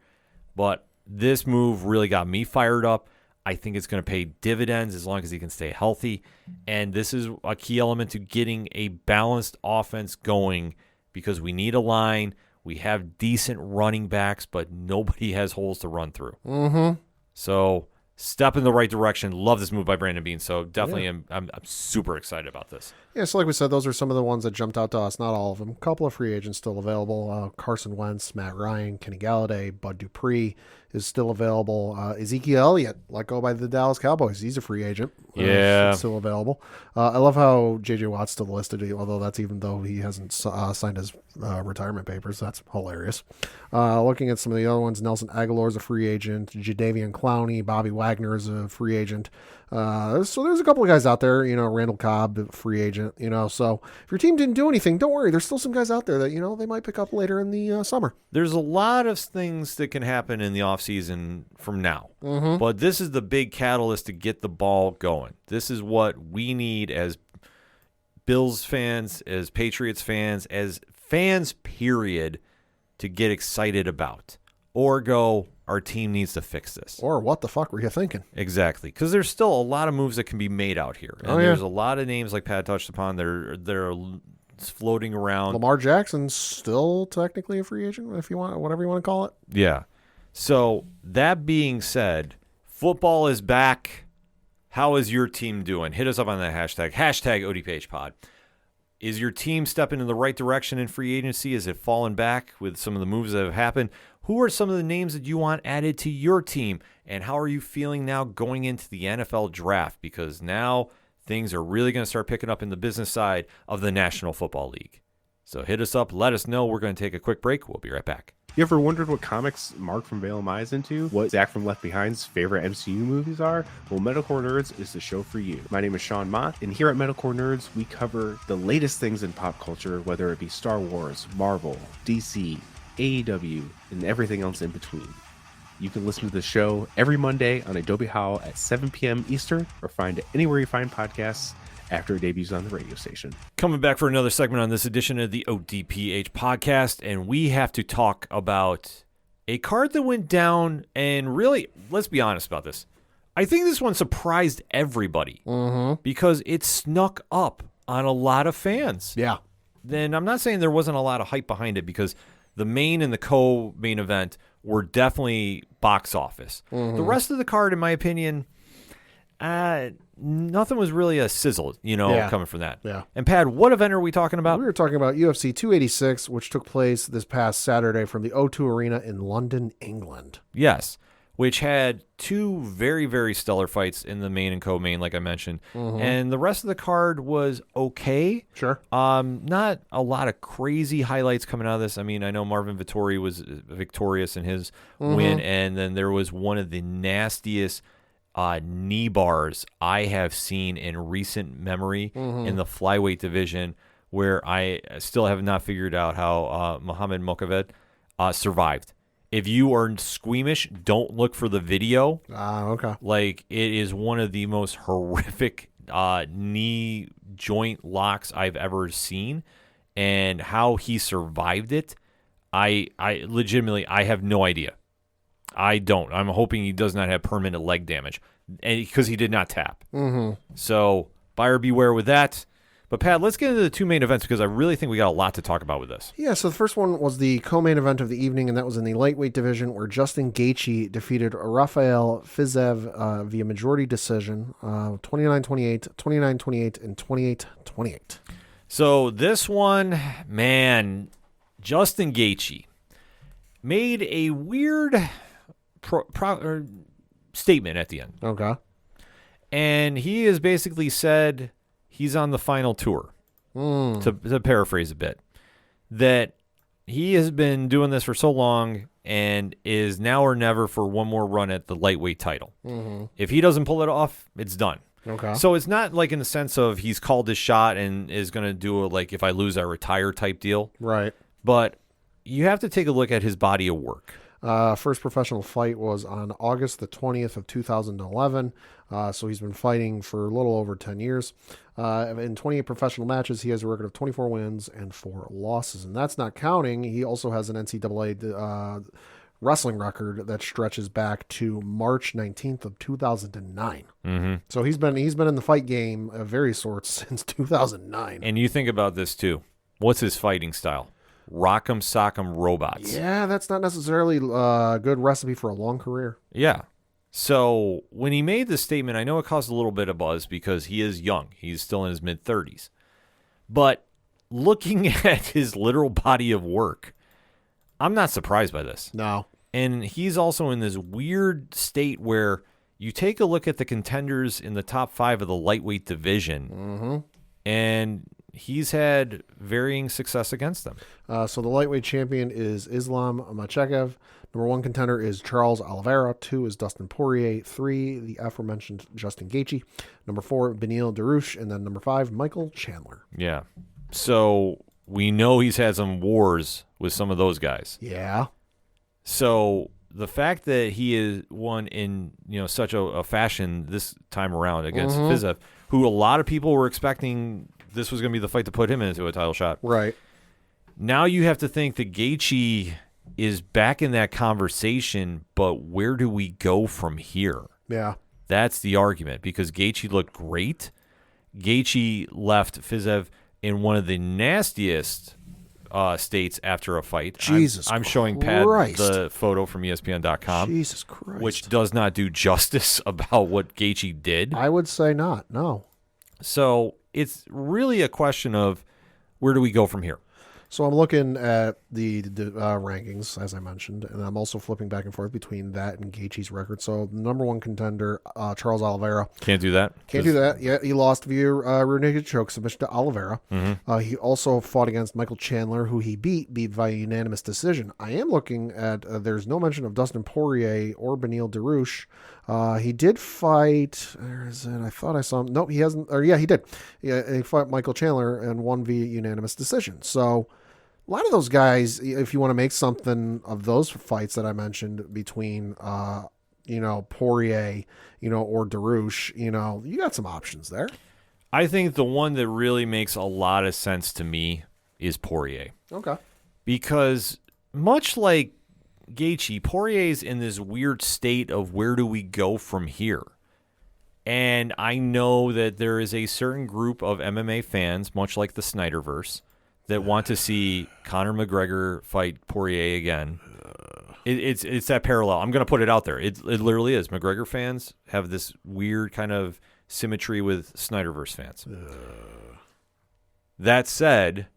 Speaker 1: But this move really got me fired up. I think it's going to pay dividends as long as he can stay healthy. And this is a key element to getting a balanced offense going because we need a line. We have decent running backs, but nobody has holes to run through.
Speaker 3: Mm-hmm.
Speaker 1: So step in the right direction. Love this move by Brandon Beane. So definitely I'm super excited about this.
Speaker 3: Yeah, so like we said, those are some of the ones that jumped out to us. Not all of them. A couple of free agents still available. Carson Wentz, Matt Ryan, Kenny Galladay, Bud Dupree is still available. Ezekiel Elliott, let go by the Dallas Cowboys. He's a free agent.
Speaker 1: Yeah.
Speaker 3: Still available. I love how J.J. Watt's still listed, although that's even though he hasn't signed his retirement papers. That's hilarious. Looking at some of the other ones, Nelson Aguilar is a free agent. Jadeveon Clowney, Bobby Wagner is a free agent. So there's a couple of guys out there, Randall Cobb, free agent, so if your team didn't do anything, don't worry. There's still some guys out there that, they might pick up later in the summer.
Speaker 1: There's a lot of things that can happen in the offseason from now,
Speaker 3: Mm-hmm.
Speaker 1: but this is the big catalyst to get the ball going. This is what we need as Bills fans, as Patriots fans, as fans, period, to get excited about or go, our team needs to fix this.
Speaker 3: Or what the fuck were you thinking?
Speaker 1: Exactly, because there's still a lot of moves that can be made out here. And there's a lot of names, like Pat touched upon, that are floating around.
Speaker 3: Lamar Jackson's still technically a free agent, if you want, whatever you want to call it.
Speaker 1: Yeah. So that being said, football is back. How is your team doing? Hit us up on that hashtag ODPH pod. Is your team stepping in the right direction in free agency? Is it falling back with some of the moves that have happened? Who are some of the names that you want added to your team? And how are you feeling now going into the NFL draft? Because now things are really going to start picking up in the business side of the National Football League. So hit us up. Let us know. We're going to take a quick break. We'll be right back.
Speaker 4: You ever wondered what comics Mark from Valem is into? What Zach from Left Behind's favorite MCU movies are? Well, Metalcore Nerds is the show for you. My name is Sean Mott, and here at Metalcore Nerds, we cover the latest things in pop culture, whether it be Star Wars, Marvel, DC, AEW, and everything else in between. You can listen to the show every Monday on Adobe Howl at 7 p.m. Eastern, or find it anywhere you find podcasts after it debuts on the radio station.
Speaker 1: Coming back for another segment on this edition of the ODPH podcast, and we have to talk about a card that went down, and really, let's be honest about this. I think this one surprised everybody because it snuck up on a lot of fans.
Speaker 3: Yeah.
Speaker 1: Then I'm not saying there wasn't a lot of hype behind it because the main and the co-main event were definitely box office. The rest of the card, in my opinion, nothing was really a sizzle, coming from that.
Speaker 3: Yeah.
Speaker 1: And Pat, what event are we talking about?
Speaker 3: We were talking about UFC 286, which took place this past Saturday from the O2 Arena in London, England.
Speaker 1: Yes, which had two very, very stellar fights in the main and co-main, like I mentioned. And the rest of the card was okay.
Speaker 3: Sure.
Speaker 1: Not a lot of crazy highlights coming out of this. I mean, I know Marvin Vettori was victorious in his win, and then there was one of the nastiest knee bars I have seen in recent memory in the flyweight division, where I still have not figured out how Muhammad Mokamed survived. If you are squeamish, don't look for the video.
Speaker 3: Okay.
Speaker 1: Like, it is one of the most horrific knee joint locks I've ever seen, and how he survived it, I legitimately, I have no idea. I don't. I'm hoping he does not have permanent leg damage, and because he did not tap. So buyer beware with that. But Pat, let's get into the two main events because I really think we got a lot to talk about with this.
Speaker 3: Yeah, so the first one was the co-main event of the evening, and that was in the lightweight division where Justin Gaethje defeated Rafael Fiziev via majority decision, 29-28, 29-28, and 28-28.
Speaker 1: So this one, man, Justin Gaethje made a weird statement at the end.
Speaker 3: Okay.
Speaker 1: And he has basically said he's on the final tour, to paraphrase a bit, that he has been doing this for so long and is now or never for one more run at the lightweight title. If he doesn't pull it off, it's done.
Speaker 3: Okay.
Speaker 1: So it's not like in the sense of he's called his shot and is going to do it like if I lose, I retire type deal.
Speaker 3: Right.
Speaker 1: But you have to take a look at his body of work.
Speaker 3: First professional fight was on August the 20th of 2011. So he's been fighting for a little over 10 years. In 28 professional matches, he has a record of 24 wins and 4 losses. And that's not counting. He also has an NCAA wrestling record that stretches back to March 19th of 2009.
Speaker 1: Mm-hmm.
Speaker 3: So he's been in the fight game of various sorts since 2009.
Speaker 1: And you think about this too. What's his fighting style? Rock'em sock'em robots.
Speaker 3: Yeah, that's not necessarily a good recipe for a long career.
Speaker 1: Yeah. So when he made this statement, I know it caused a little bit of buzz because he is young. He's still in his mid-30s. But looking at his literal body of work, I'm not surprised by this.
Speaker 3: No.
Speaker 1: And he's also in this weird state where you take a look at the contenders in the top 5 of the lightweight division, and he's had varying success against them.
Speaker 3: So the lightweight champion is Islam Makhachev. Number 1 contender is Charles Oliveira. 2 is Dustin Poirier. 3, the aforementioned Justin Gaethje. Number 4, Beneil Dariush. And then number 5, Michael Chandler.
Speaker 1: Yeah. So we know he's had some wars with some of those guys.
Speaker 3: Yeah.
Speaker 1: So the fact that he is won in such a fashion this time around against Fiziev, who a lot of people were expecting this was going to be the fight to put him into a title shot.
Speaker 3: Right.
Speaker 1: Now you have to think that Gaethje is back in that conversation, but where do we go from here?
Speaker 3: Yeah.
Speaker 1: That's the argument, because Gaethje looked great. Gaethje left Fiziev in one of the nastiest states after a fight.
Speaker 3: Jesus
Speaker 1: I'm showing Pat
Speaker 3: Christ.
Speaker 1: the photo from ESPN.com.
Speaker 3: Jesus Christ.
Speaker 1: Which does not do justice about what Gaethje did.
Speaker 3: I would say not. No.
Speaker 1: So it's really a question of where do we go from here?
Speaker 3: So I'm looking at the rankings, as I mentioned, and I'm also flipping back and forth between that and Gaethje's record. So the number 1 contender, Charles Oliveira.
Speaker 1: Can't do that.
Speaker 3: Can't do that. Yeah, he lost via rear naked choke submission to Oliveira. He also fought against Michael Chandler, who he beat via unanimous decision. I am looking at, there's no mention of Dustin Poirier or Beneil Dariush. He did fight, where is it? I thought I saw him. Nope, he hasn't. Or yeah, he did. Yeah, he fought Michael Chandler and won via unanimous decision. So a lot of those guys, if you want to make something of those fights that I mentioned between, Poirier, or Dariush, you got some options there.
Speaker 1: I think the one that really makes a lot of sense to me is Poirier.
Speaker 3: Okay.
Speaker 1: Because much like Gaethje, Poirier's in this weird state of where do we go from here? And I know that there is a certain group of MMA fans, much like the Snyderverse, that want to see Conor McGregor fight Poirier again. It's that parallel. I'm going to put it out there. It literally is. McGregor fans have this weird kind of symmetry with Snyderverse fans. That said,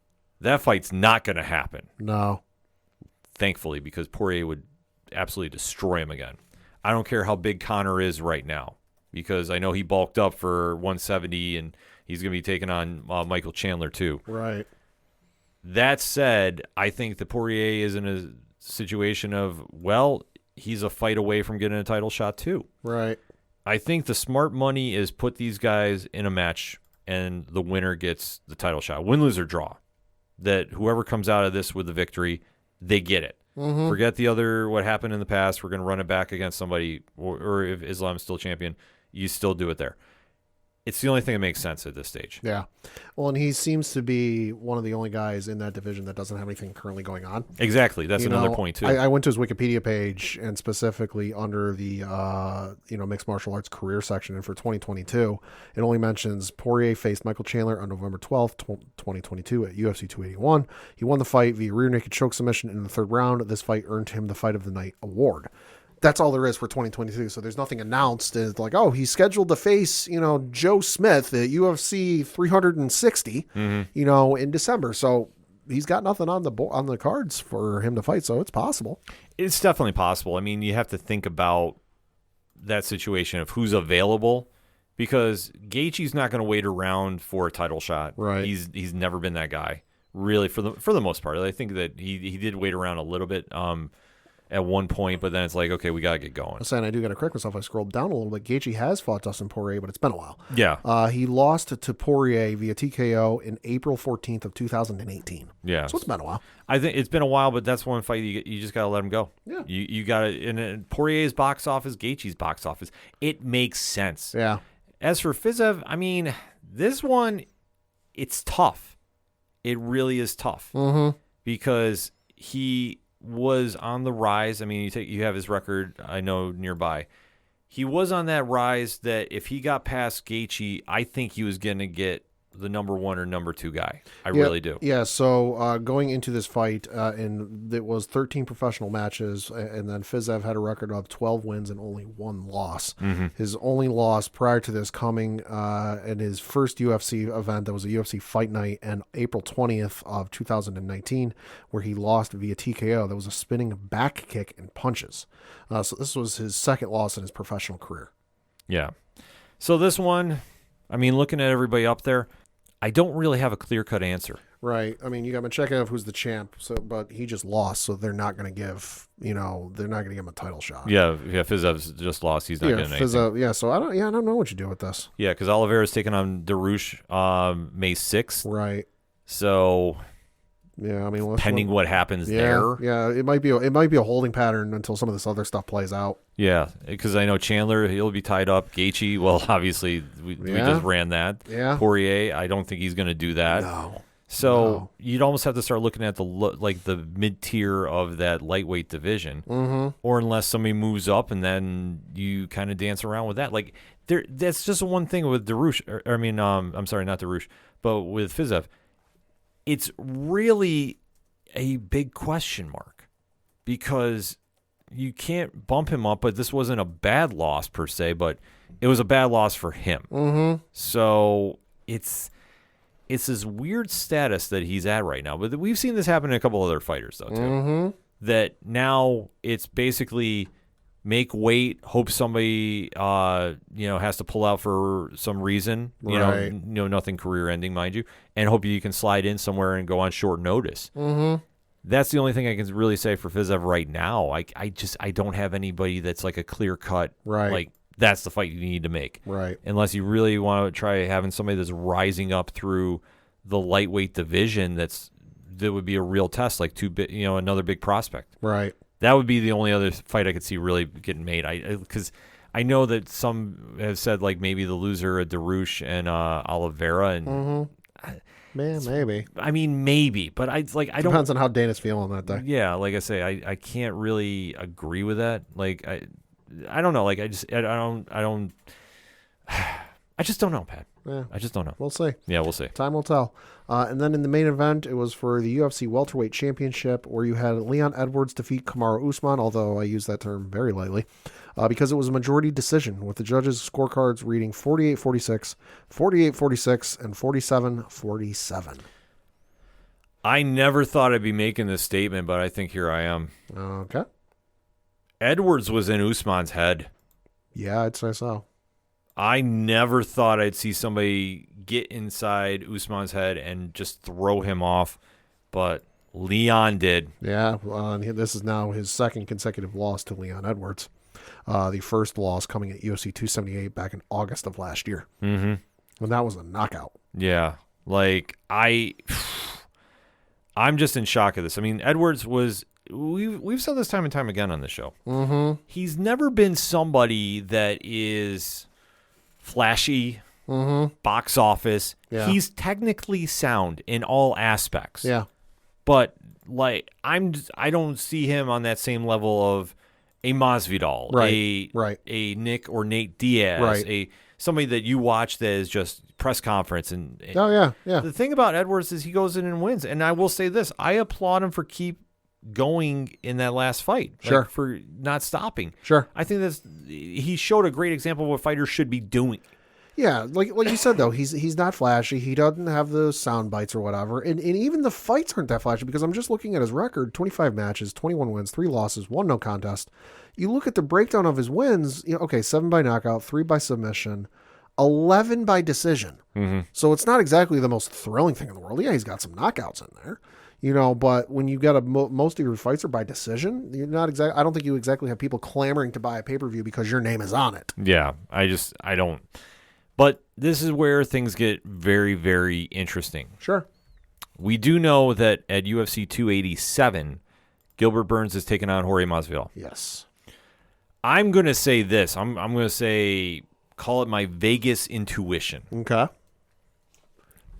Speaker 1: that fight's not going to happen.
Speaker 3: No.
Speaker 1: Thankfully, because Poirier would absolutely destroy him again. I don't care how big Conor is right now, because I know he bulked up for 170, and he's going to be taking on Michael Chandler too.
Speaker 3: Right.
Speaker 1: That said, I think that Poirier is in a situation of, well, he's a fight away from getting a title shot too.
Speaker 3: Right.
Speaker 1: I think the smart money is put these guys in a match, and the winner gets the title shot. Win, lose, or draw. That whoever comes out of this with the victory, they get it. Forget the other, what happened in the past. We're going to run it back against somebody, or if Islam's still champion, you still do it there. It's the only thing that makes sense at this stage.
Speaker 3: Yeah. Well, and he seems to be one of the only guys in that division that doesn't have anything currently going on.
Speaker 1: Exactly. That's another point, too.
Speaker 3: I went to his Wikipedia page, and specifically under the mixed martial arts career section, and for 2022, it only mentions Poirier faced Michael Chandler on November 12th, 2022 at UFC 281. He won the fight via rear naked choke submission in the 3rd round. This fight earned him the Fight of the Night award. That's all there is for 2022. So there's nothing announced. It's like, oh, he's scheduled to face, Joe Smith at UFC 360, in December. So he's got nothing on the cards for him to fight. So it's possible.
Speaker 1: It's definitely possible. I mean, you have to think about that situation of who's available, because Gaethje's not going to wait around for a title shot.
Speaker 3: Right.
Speaker 1: He's never been that guy, really, for the most part. I think that he did wait around a little bit. at one point, but then it's like, okay, we got to get going.
Speaker 3: I'm saying I do got to correct myself. I scrolled down a little bit. Gaethje has fought Dustin Poirier, but it's been a while.
Speaker 1: Yeah.
Speaker 3: He lost to Poirier via TKO in April 14th of 2018.
Speaker 1: Yeah.
Speaker 3: So it's been a while.
Speaker 1: I think it's been a while, but that's one fight you just got to let him go.
Speaker 3: Yeah.
Speaker 1: You got to, and Poirier's box office, Gaethje's box office, it makes sense.
Speaker 3: Yeah.
Speaker 1: As for Fiziev, I mean, this one, it's tough. It really is tough because he was on the rise. I mean, you have his record, I know, nearby. He was on that rise that if he got past Gaethje, I think he was going to get the number 1 or number 2 guy. I really do.
Speaker 3: Yeah, so going into this fight, and it was 13 professional matches, and then Fiziev had a record of 12 wins and only 1 loss. His only loss prior to this coming in his first UFC event, that was a UFC Fight Night, and April 20th of 2019, where he lost via TKO. That was a spinning back kick and punches. So this was his second loss in his professional career.
Speaker 1: Yeah. So this one, I mean, looking at everybody up there, I don't really have a clear-cut answer.
Speaker 3: Right. I mean, you got Machenkov, who's the champ, but he just lost, so they're not going to give, they're not going to give him a title shot.
Speaker 1: Yeah, Fiziev's just lost. He's not getting anything.
Speaker 3: Yeah, so I don't know what you do with this.
Speaker 1: Yeah, because Oliveira's taking on Darush May 6th.
Speaker 3: Right.
Speaker 1: So
Speaker 3: yeah, I mean,
Speaker 1: pending what happens there.
Speaker 3: Yeah, it might be a holding pattern until some of this other stuff plays out.
Speaker 1: Yeah, because I know Chandler, he'll be tied up. Gaethje, well, obviously we just ran that.
Speaker 3: Yeah.
Speaker 1: Poirier, I don't think he's going to do that.
Speaker 3: No.
Speaker 1: So you'd almost have to start looking at the mid tier of that lightweight division, or unless somebody moves up and then you kind of dance around with that. Like that's just one thing with Darush. I'm sorry, not Darush, but with Fiziev, it's really a big question mark because you can't bump him up. But this wasn't a bad loss per se, but it was a bad loss for him. So it's this weird status that he's at right now. But we've seen this happen to a couple other fighters, though, too. That now it's basically make weight, hope somebody has to pull out for some reason.
Speaker 3: Right.
Speaker 1: Nothing career-ending, mind you, and hope you can slide in somewhere and go on short notice. That's the only thing I can really say for Fiziev right now. I don't have anybody that's like a clear-cut, like, that's the fight you need to make.
Speaker 3: Right.
Speaker 1: Unless you really want to try having somebody that's rising up through the lightweight division that would be a real test, like another big prospect.
Speaker 3: Right.
Speaker 1: That would be the only other fight I could see really getting made. Because I know that some have said like maybe the loser of Darush and Oliveira and
Speaker 3: maybe.
Speaker 1: I mean maybe, but I don't.
Speaker 3: Depends on how Dana's feeling that day.
Speaker 1: Yeah, like I say, I can't really agree with that. Like I don't know. Like I just don't know, Pat.
Speaker 3: Yeah.
Speaker 1: I just don't know.
Speaker 3: We'll see.
Speaker 1: Yeah, we'll see.
Speaker 3: Time will tell. And then in the main event, it was for the UFC Welterweight Championship, where you had Leon Edwards defeat Kamaru Usman, although I use that term very lightly, because it was a majority decision, with the judges' scorecards reading 48-46, 48-46, and 47-47.
Speaker 1: I never thought I'd be making this statement, but I think here I am.
Speaker 3: Okay.
Speaker 1: Edwards was in Usman's head.
Speaker 3: Yeah, I'd say so.
Speaker 1: I never thought I'd see somebody get inside Usman's head and just throw him off, but Leon did.
Speaker 3: Yeah, this is now his second consecutive loss to Leon Edwards. The first loss coming at UFC 278 back in August of last year. And that was a knockout.
Speaker 1: Yeah, like I'm just in shock of this. I mean, Edwards was. We've said this time and time again on the show. He's never been somebody that is flashy, box office.
Speaker 3: Yeah.
Speaker 1: He's technically sound in all aspects.
Speaker 3: Yeah.
Speaker 1: But like I don't see him on that same level of a Masvidal, a Nick or Nate Diaz, somebody that you watch that is just press conference and The thing about Edwards is he goes in and wins. And I will say this, I applaud him for going in that last fight.
Speaker 3: Sure.
Speaker 1: For not stopping.
Speaker 3: Sure.
Speaker 1: I think he showed a great example of what fighters should be doing.
Speaker 3: Yeah, like you said, though, he's not flashy. He doesn't have those sound bites or whatever. And even the fights aren't that flashy, because I'm just looking at his record, 25 matches, 21 wins, 3 losses, 1 no contest. You look at the breakdown of his wins, 7 by knockout, 3 by submission, 11 by decision. So it's not exactly the most thrilling thing in the world. Yeah, he's got some knockouts in there. But when you got most of your fights are by decision, you're not exactly. I don't think you exactly have people clamoring to buy a pay-per-view because your name is on it.
Speaker 1: Yeah, I don't. But this is where things get very, very interesting.
Speaker 3: Sure.
Speaker 1: We do know that at UFC 287, Gilbert Burns is taking on Jorge Masvidal.
Speaker 3: Yes.
Speaker 1: I'm going to say this. I'm going to say, call it my Vegas intuition.
Speaker 3: Okay.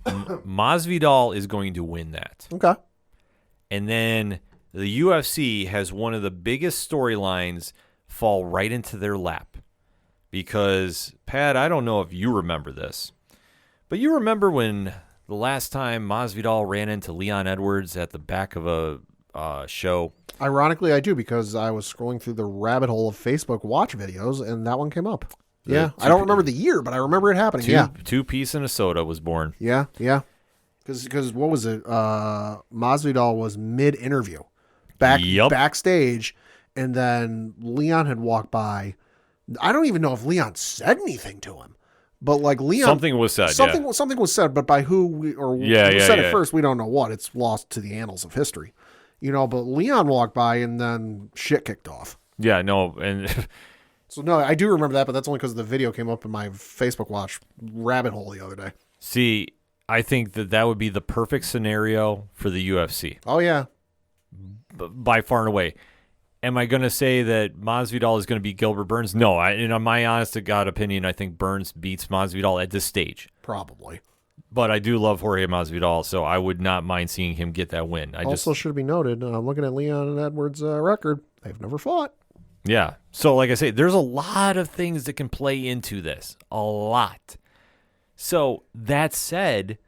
Speaker 1: Masvidal is going to win that.
Speaker 3: Okay.
Speaker 1: And then the UFC has one of the biggest storylines fall right into their lap. Because, Pat, I don't know if you remember this, but you remember when the last time Masvidal ran into Leon Edwards at the back of a show?
Speaker 3: Ironically, I do, because I was scrolling through the rabbit hole of Facebook watch videos, and that one came up. Yeah. I don't remember the year, but I remember it happening.
Speaker 1: Two-piece and a soda was born.
Speaker 3: Yeah. Because what was it? Masvidal was mid-interview, backstage, and then Leon had walked by. I don't even know if Leon said anything to him, but like Leon,
Speaker 1: something was said.
Speaker 3: Something was said, but by who who said it first, we don't know what. It's lost to the annals of history, But Leon walked by, and then shit kicked off.
Speaker 1: Yeah, no, and
Speaker 3: so no, I do remember that, but that's only because the video came up in my Facebook watch rabbit hole the other day.
Speaker 1: See, I think that would be the perfect scenario for the UFC.
Speaker 3: Oh yeah,
Speaker 1: by far and away. Am I going to say that Masvidal is going to beat Gilbert Burns? No. In my honest to God opinion, I think Burns beats Masvidal at this stage.
Speaker 3: Probably.
Speaker 1: But I do love Jorge Masvidal, so I would not mind seeing him get that win.
Speaker 3: Also should be noted, I'm looking at Leon and Edwards' record. They've never fought.
Speaker 1: Yeah. So like I say, there's a lot of things that can play into this. A lot. So that said,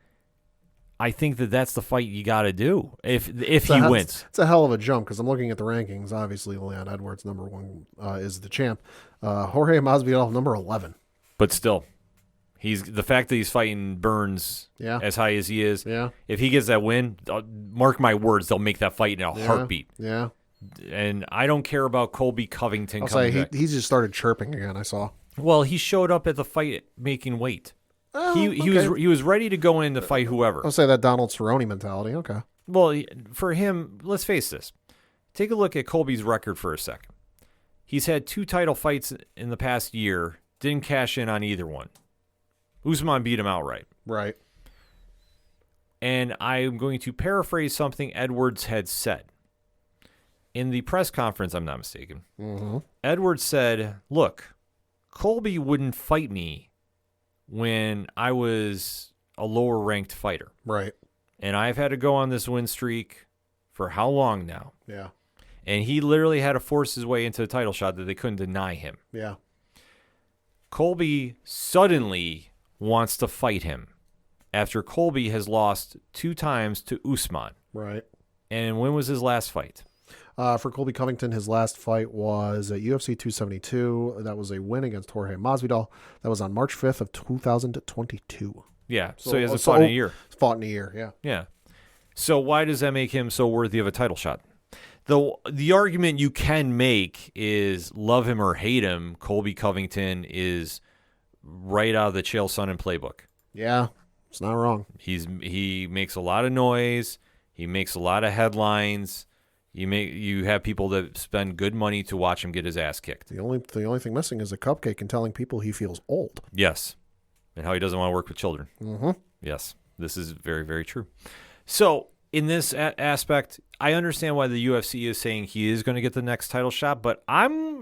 Speaker 1: I think that's the fight you got to do if he wins.
Speaker 3: It's a hell of a jump, because I'm looking at the rankings. Obviously, Leon Edwards, number 1, is the champ. Jorge Masvidal, number 11.
Speaker 1: But still, he's the fact that he's fighting Burns as high as he is.
Speaker 3: Yeah.
Speaker 1: If he gets that win, mark my words, they'll make that fight in a heartbeat.
Speaker 3: Yeah.
Speaker 1: And I don't care about Colby Covington coming back.
Speaker 3: He just started chirping again, I saw.
Speaker 1: Well, he showed up at the fight making weight.
Speaker 3: Oh,
Speaker 1: he was ready to go in to fight whoever.
Speaker 3: I'll say that Donald Cerrone mentality. Okay.
Speaker 1: Well, for him, let's face this. Take a look at Colby's record for a second. He's had 2 title fights in the past year. Didn't cash in on either one. Usman beat him outright.
Speaker 3: Right.
Speaker 1: And I'm going to paraphrase something Edwards had said. In the press conference, I'm not mistaken, Edwards said, look, Colby wouldn't fight me when I was a lower-ranked fighter.
Speaker 3: Right.
Speaker 1: And I've had to go on this win streak for how long now?
Speaker 3: Yeah.
Speaker 1: And he literally had to force his way into a title shot that they couldn't deny him.
Speaker 3: Yeah.
Speaker 1: Colby suddenly wants to fight him after Colby has lost 2 times to Usman.
Speaker 3: Right.
Speaker 1: And when was his last fight?
Speaker 3: For Colby Covington, his last fight was at UFC 272. That was a win against Jorge Masvidal. That was on March 5th of 2022.
Speaker 1: Yeah, so he hasn't fought in a year.
Speaker 3: Fought in a year, yeah.
Speaker 1: Yeah. So why does that make him so worthy of a title shot? The argument you can make is love him or hate him, Colby Covington is right out of the Chael Sonnen playbook.
Speaker 3: Yeah, it's not wrong.
Speaker 1: He makes a lot of noise. He makes a lot of headlines. You have people that spend good money to watch him get his ass kicked.
Speaker 3: The only thing missing is a cupcake and telling people he feels old.
Speaker 1: Yes, and how he doesn't want to work with children.
Speaker 3: Mm-hmm.
Speaker 1: Yes, this is very, very true. So in this aspect, I understand why the UFC is saying he is going to get the next title shot, but I'm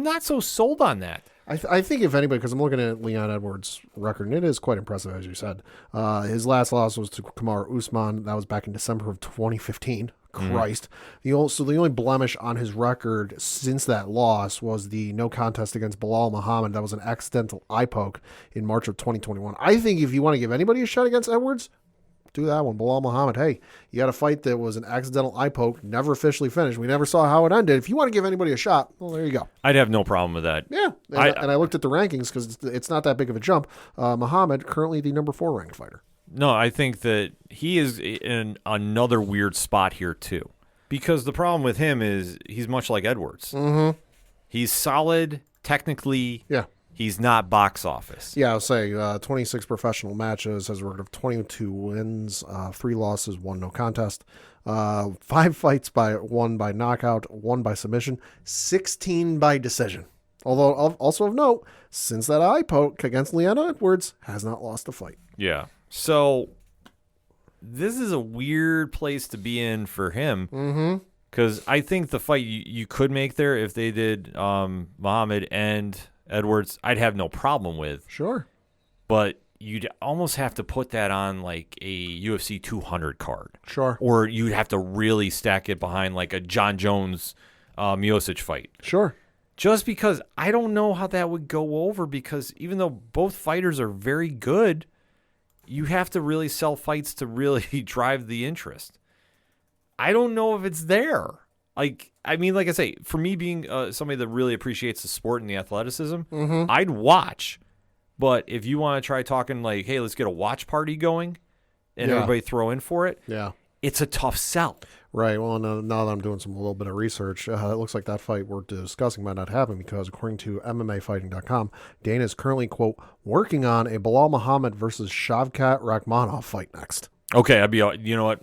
Speaker 1: not so sold on that.
Speaker 3: I think if anybody, because I'm looking at Leon Edwards' record, and it is quite impressive, as you said. His last loss was to Kamaru Usman. That was back in December of 2015. Christ. The only blemish on his record since that loss was the no contest against Bilal Muhammad. That was an accidental eye poke in March of 2021. I think if you want to give anybody a shot against Edwards, do that one. Bilal Muhammad, hey, you had a fight that was an accidental eye poke, never officially finished. We never saw how it ended. If you want to give anybody a shot, well, there you go.
Speaker 1: I'd have no problem with that.
Speaker 3: Yeah, and I looked at the rankings because it's not that big of a jump. Muhammad, currently the number 4 ranked fighter.
Speaker 1: No, I think that he is in another weird spot here, too. Because the problem with him is he's much like Edwards.
Speaker 3: Mm-hmm.
Speaker 1: He's solid, technically.
Speaker 3: Yeah.
Speaker 1: He's not box office.
Speaker 3: Yeah, I'll say 26 professional matches, has a record of 22 wins, 3 losses, 1 no contest. 5 fights won by knockout, 1 by submission, 16 by decision. Although, also of note, since that eye poke against Leanna Edwards, has not lost a fight.
Speaker 1: Yeah. So this is a weird place to be in for him. Because I think the fight you could make there, if they did Muhammad and Edwards, I'd have no problem with.
Speaker 3: Sure.
Speaker 1: But you'd almost have to put that on like a UFC 200 card.
Speaker 3: Sure.
Speaker 1: Or you'd have to really stack it behind like a John Jones Miocic fight.
Speaker 3: Sure.
Speaker 1: Just because I don't know how that would go over, because even though both fighters are very good, you have to really sell fights to really drive the interest. I don't know if it's there. Like I say, for me being somebody that really appreciates the sport and the athleticism, I'd watch. But if you want to try talking like, hey, let's get a watch party going and everybody throw in for it, it's a tough sell.
Speaker 3: Right. Well, now that I'm doing a little bit of research, it looks like that fight we're discussing might not happen because, according to MMAfighting.com, Dana is currently, quote, working on a Bilal Muhammad versus Shavkat Rakhmonov fight next.
Speaker 1: Okay, you know what?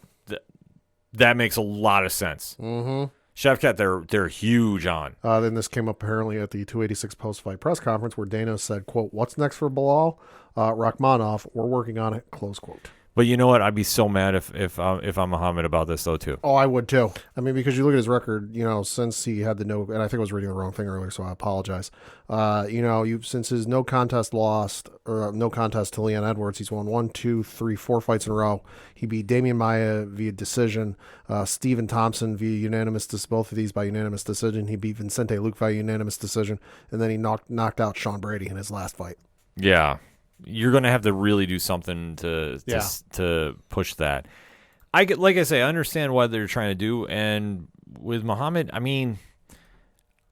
Speaker 1: That makes a lot of sense. Shavkat, they're huge on.
Speaker 3: Then this came up apparently at the 286 post-fight press conference where Dana said, quote, what's next for Bilal? Rakhmonov, we're working on it, close quote.
Speaker 1: But you know what? I'd be so mad if I'm Muhammad about this, though, too.
Speaker 3: Oh, I would, too. I mean, because you look at his record, since he had and I think I was reading the wrong thing earlier, so I apologize. Since his no contest to Leon Edwards, he's won 1, 2, 3, 4 fights in a row. He beat Damian Maia via decision, Stephen Thompson via unanimous, both of these by unanimous decision. He beat Vincente Luque via unanimous decision, and then he knocked out Sean Brady in his last fight.
Speaker 1: Yeah. You're going to have to really do something to push that. I understand what they're trying to do, and with Muhammad, I mean,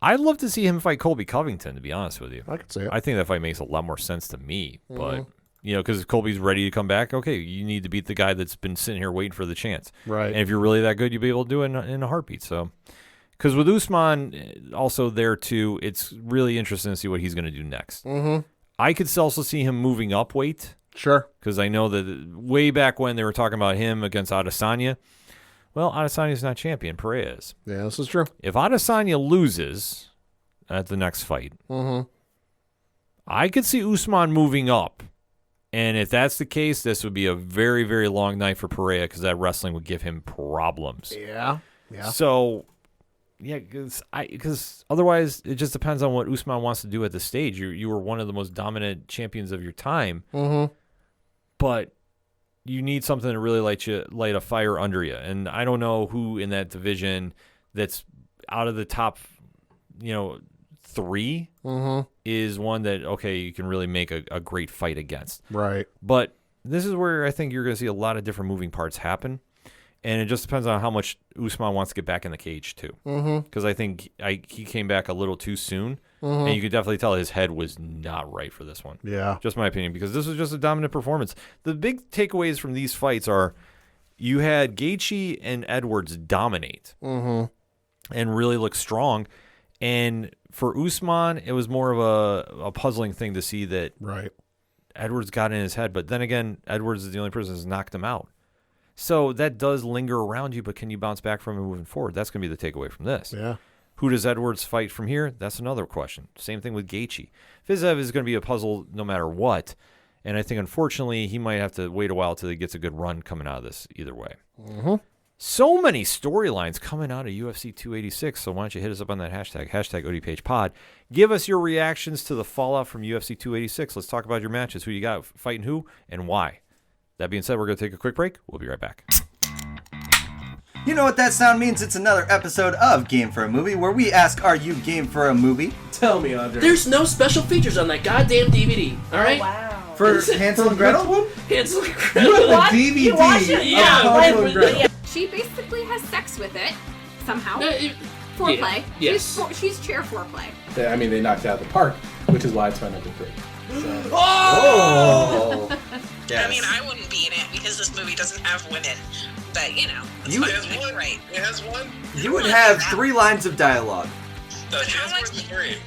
Speaker 1: I'd love to see him fight Colby Covington, to be honest with you.
Speaker 3: I could see it.
Speaker 1: I think that fight makes a lot more sense to me, but because if Colby's ready to come back, okay, you need to beat the guy that's been sitting here waiting for the chance.
Speaker 3: Right.
Speaker 1: And if you're really that good, you'll be able to do it in a heartbeat. So, because with Usman also there too, it's really interesting to see what he's going to do next. I could also see him moving up weight.
Speaker 3: Sure.
Speaker 1: Because I know that way back when they were talking about him against Adesanya, well, Adesanya's not champion. Pereira is.
Speaker 3: Yeah, this is true.
Speaker 1: If Adesanya loses at the next fight, I could see Usman moving up. And if that's the case, this would be a very, very long night for Pereira because that wrestling would give him problems.
Speaker 3: Yeah.
Speaker 1: So... yeah, because otherwise it just depends on what Usman wants to do at the stage. You were one of the most dominant champions of your time, but you need something to really light a fire under you. And I don't know who in that division that's out of the top, 3 is one that you can really make a great fight against.
Speaker 3: Right.
Speaker 1: But this is where I think you're going to see a lot of different moving parts happen. And it just depends on how much Usman wants to get back in the cage, too. Because I think he came back a little too soon. And you could definitely tell his head was not right for this one.
Speaker 3: Yeah.
Speaker 1: Just my opinion, because this was just a dominant performance. The big takeaways from these fights are you had Gaethje and Edwards dominate and really look strong. And for Usman, it was more of a puzzling thing to see that Edwards got in his head. But then again, Edwards is the only person that's knocked him out. So that does linger around you, but can you bounce back from it moving forward? That's going to be the takeaway from this.
Speaker 3: Yeah.
Speaker 1: Who does Edwards fight from here? That's another question. Same thing with Gaethje. Fiziev is going to be a puzzle no matter what, and I think, unfortunately, he might have to wait a while till he gets a good run coming out of this either way. So many storylines coming out of UFC 286, so why don't you hit us up on that hashtag ODPH pod. Give us your reactions to the fallout from UFC 286. Let's talk about your matches. Who you got fighting who and why. That being said, we're going to take a quick break. We'll be right back.
Speaker 5: You know what that sound means? It's another episode of Game for a Movie, where we ask, are you game for a movie?
Speaker 6: Tell me, Andre.
Speaker 7: There's no special features on that goddamn DVD, alright?
Speaker 8: Oh, wow.
Speaker 5: For Hansel and Gretel?
Speaker 7: Hansel and Gretel.
Speaker 6: You have a DVD
Speaker 8: You watch it?
Speaker 7: Yeah.
Speaker 6: Hansel and Gretel.
Speaker 8: Yeah. She basically has sex with it, somehow. Foreplay.
Speaker 7: Yes.
Speaker 8: She's chair foreplay.
Speaker 6: They knocked it out of the park, which is why it's my number 3. So.
Speaker 5: Oh! Yes.
Speaker 9: I mean, I wouldn't be in it because this movie doesn't have women. But, that's
Speaker 5: You-
Speaker 9: fine.
Speaker 5: It has
Speaker 9: one. Right.
Speaker 10: It has one?
Speaker 5: You would have 3 lines of dialogue.
Speaker 10: No, she has more than 3.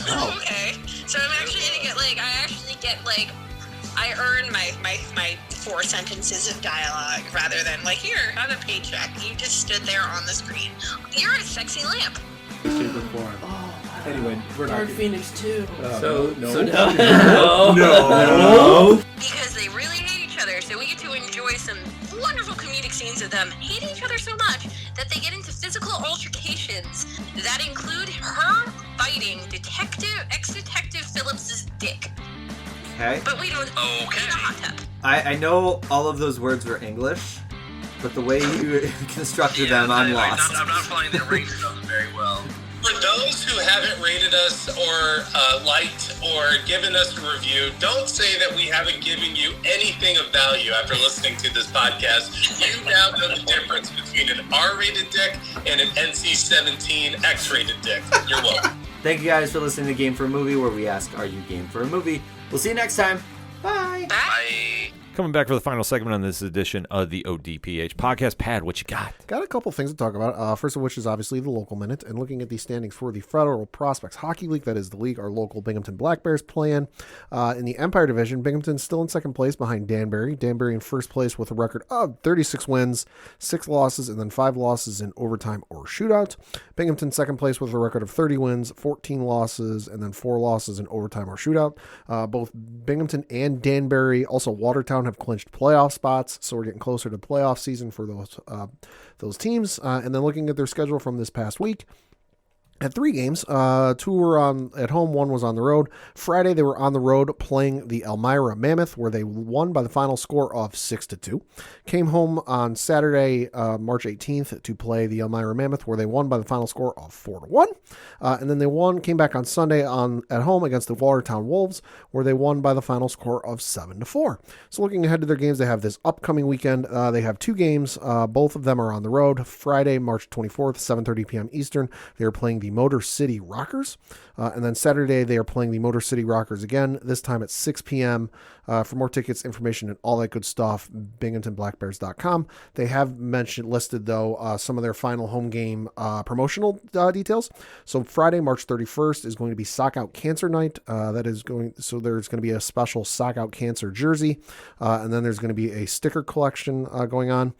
Speaker 9: Oh, okay. So I'm actually gonna get, I actually get, I earn my 4 sentences of dialogue rather than like, here, have a paycheck. You just stood there on the screen. You're a sexy lamp.
Speaker 6: Anyway, we're
Speaker 7: Dark
Speaker 6: not.
Speaker 7: Phoenix too.
Speaker 6: No.
Speaker 7: No.
Speaker 9: Because they really hate each other, so we get to enjoy some wonderful comedic scenes of them hating each other so much that they get into physical altercations that include her biting ex-detective Phillips's dick.
Speaker 5: Okay.
Speaker 9: But we don't. Okay. In a hot tub.
Speaker 5: I know all of those words were English, but the way you constructed them, I'm lost.
Speaker 10: I'm not finding the range of them very well. For those who haven't rated us or liked or given us a review, don't say that we haven't given you anything of value after listening to this podcast. You now know the difference between an R-rated dick and an NC-17 X-rated dick. You're welcome.
Speaker 5: Thank you guys for listening to Game for a Movie, where we ask, are you game for a movie? We'll see you next time. Bye.
Speaker 10: Bye.
Speaker 1: Coming back for the final segment on this edition of the ODPH podcast. Pad, what you got?
Speaker 3: Got a couple things to talk about. First of which is obviously the local minute, and looking at the standings for the Federal Prospects Hockey League. That is the league our local Binghamton Black Bears play in. In the Empire Division, Binghamton's still in second place behind Danbury. Danbury in first place with a record of 36 wins, 6 losses, and then 5 losses in overtime or shootout. Binghamton second place with a record of 30 wins, 14 losses, and then 4 losses in overtime or shootout. Both Binghamton and Danbury, also Watertown, have clinched playoff spots, so we're getting closer to playoff season for those teams. And then looking at their schedule from this past week, had 3 games. 2 were at home, 1 was on the road. Friday, they were on the road playing the Elmira Mammoth, where they won by the final score of 6-2. Came home on Saturday, March 18th, to play the Elmira Mammoth, where they won by the final score of 4-1. And then they came back on Sunday at home against the Watertown Wolves, where they won by the final score of 7-4. So looking ahead to their games, they have this upcoming weekend. They have 2 games. Both of them are on the road. Friday, March 24th, 7:30 p.m. Eastern, they are playing the Motor City Rockers. And then Saturday, they are playing the Motor City Rockers again, this time at 6 p.m. For more tickets, information, and all that good stuff, BinghamtonBlackBears.com. They have listed, though, some of their final home game promotional details. So Friday, March 31st, is going to be Sock Out Cancer Night. There's going to be a special Sock Out Cancer jersey. And then there's going to be a sticker collection going on.